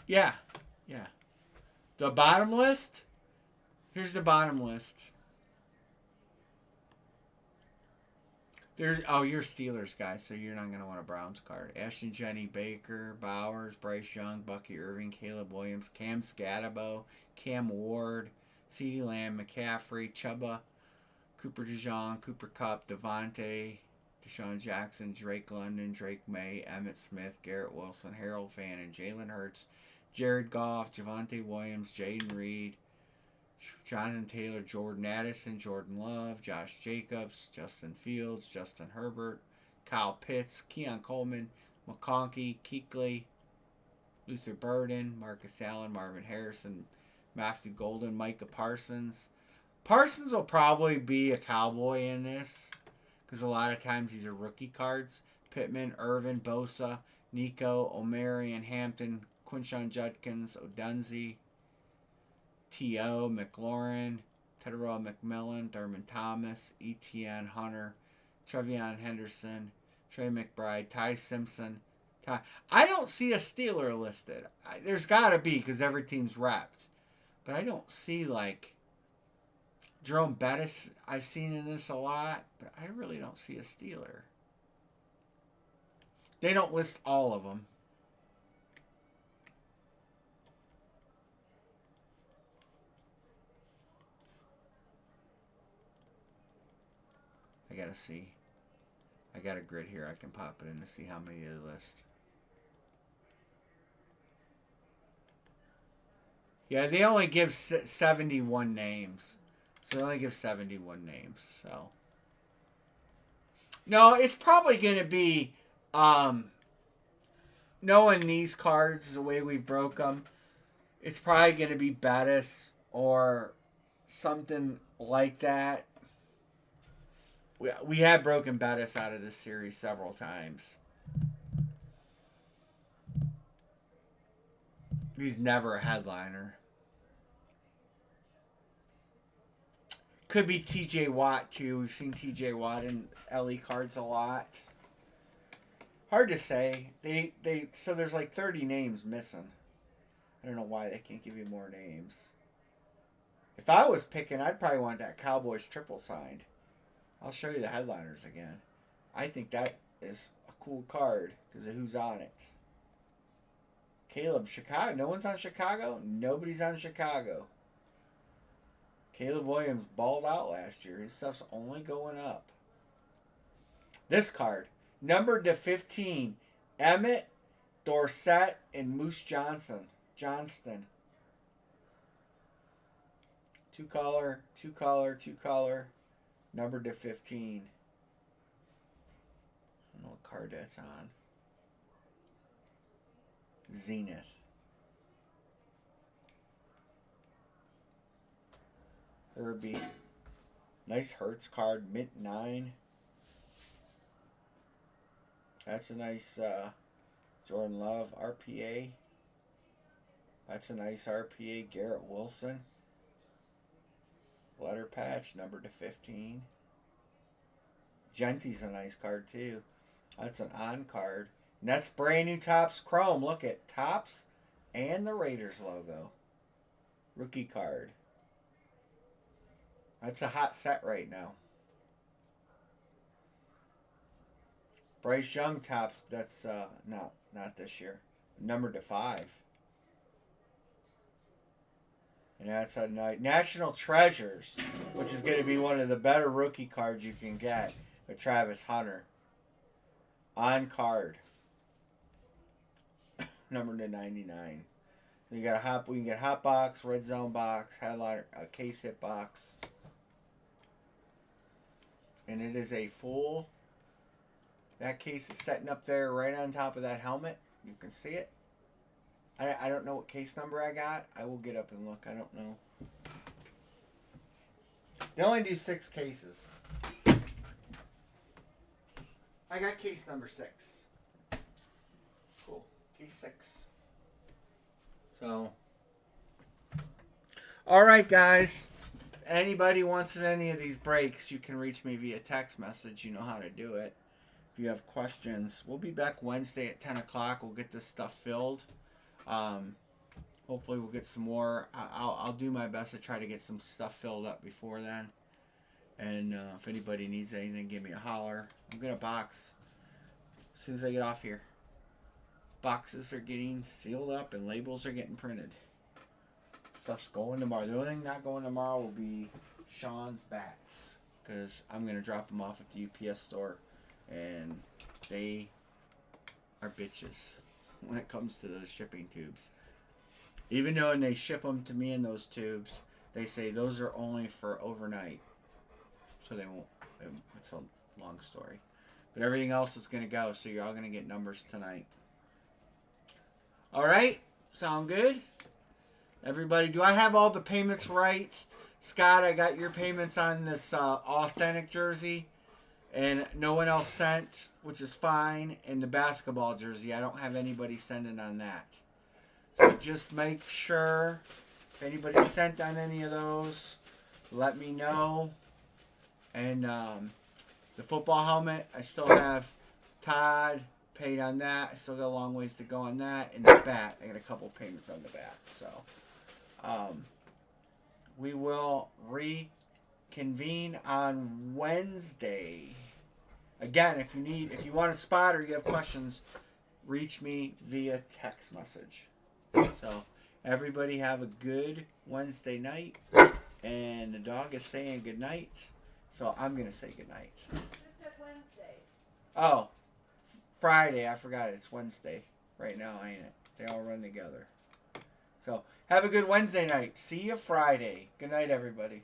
[SPEAKER 1] Yeah. The bottom list? Here's the bottom list. You're a Steelers guy, so you're not going to want a Browns card. Ashton Jenny, Baker, Bowers, Bryce Young, Bucky Irving, Caleb Williams, Cam Scatabo, Cam Ward, CeeDee Lamb, McCaffrey, Chuba, Cooper DeJean, Cooper Kupp, Devontae, Deshaun Jackson, Drake London, Drake May, Emmitt Smith, Garrett Wilson, Harold Fannin, Jalen Hurts, Jared Goff, Javonte Williams, Jaden Reed, Jonathan Taylor, Jordan Addison, Jordan Love, Josh Jacobs, Justin Fields, Justin Herbert, Kyle Pitts, Keon Coleman, McConkey, Kuechly, Luther Burden, Marcus Allen, Marvin Harrison, Matthew Golden, Micah Parsons. Parsons will probably be a Cowboy in this because a lot of times these are rookie cards. Pittman, Irvin, Bosa, Nico, Omarion, Hampton, Quinshon Judkins, Odunze, T.O., McLaurin, Tedero McMillan, Thurman Thomas, Etienne Hunter, Trevion Henderson, Trey McBride, Ty Simpson. I don't see a Steeler listed. There's got to be because every team's wrapped. But I don't see like Jerome Bettis. I've seen in this a lot, but I really don't see a Steeler. They don't list all of them. I gotta see. I got a grid here. I can pop it in to see how many they list. Yeah, they only give 71 names. So they only give 71 names. So no, it's probably gonna be knowing these cards the way we broke them. It's probably gonna be Bettis or something like that. We have broken Bettis out of this series several times. He's never a headliner. Could be TJ Watt too. We've seen TJ Watt in LE cards a lot. Hard to say. So there's like 30 names missing. I don't know why they can't give you more names. If I was picking, I'd probably want that Cowboys triple signed. I'll show you the headliners again. I think that is a cool card because of who's on it. Caleb, Chicago. No one's on Chicago? Nobody's on Chicago. Caleb Williams balled out last year. His stuff's only going up. This card, numbered to 15, Emmett, Dorsett, and Moose Johnston. Two color, numbered to 15. I don't know what card that's on. Zenith. There would be nice Hertz card, mint 9. That's a nice Jordan Love RPA. That's a nice RPA. Garrett Wilson. Letter patch, numbered to 15. Genty's a nice card too. That's an on card. And that's brand new Topps Chrome. Look at Topps and the Raiders logo. Rookie card. That's a hot set right now. Bryce Young Topps. That's not this year. Numbered to 5. And that's a night. National Treasures, which is going to be one of the better rookie cards you can get. With Travis Hunter. On card. Numbered to 99. So you got we can get hot box, red zone box, headliner, a case hit box. And it is a full. That case is setting up there right on top of that helmet. You can see it. I don't know what case number I got. I will get up and look. I don't know. They only do 6 cases. I got case number 6. Cool. Case 6. So. Alright, guys. If anybody wants any of these breaks, you can reach me via text message. You know how to do it. If you have questions, we'll be back Wednesday at 10 o'clock. We'll get this stuff filled. Hopefully we'll get some more. I'll do my best to try to get some stuff filled up before then. And if anybody needs anything, give me a holler. I'm going to box as soon as I get off here. Boxes are getting sealed up and labels are getting printed. Stuff's going tomorrow. The only thing not going tomorrow will be Sean's bats. Because I'm going to drop them off at the UPS store. And they are bitches when it comes to those shipping tubes. Even though when they ship them to me in those tubes, they say those are only for overnight. So they won't. It's a long story. But everything else is going to go. So you're all going to get numbers tonight. Alright? Sound good? Everybody, do I have all the payments right? Scott, I got your payments on this authentic jersey. And no one else sent, which is fine. And the basketball jersey, I don't have anybody sending on that. So just make sure if anybody sent on any of those, let me know. And the football helmet, I still have Todd paid on that. I still got a long ways to go on that. And the bat, I got a couple payments on the bat. So we will reconvene on Wednesday. Again, if you want a spot or you have questions, reach me via text message. So everybody have a good Wednesday night. And the dog is saying good night. So I'm gonna say good night.
[SPEAKER 2] Just said Wednesday.
[SPEAKER 1] Oh, Friday. I forgot it's Wednesday right now, ain't it? They all run together. So have a good Wednesday night. See you Friday. Good night, everybody.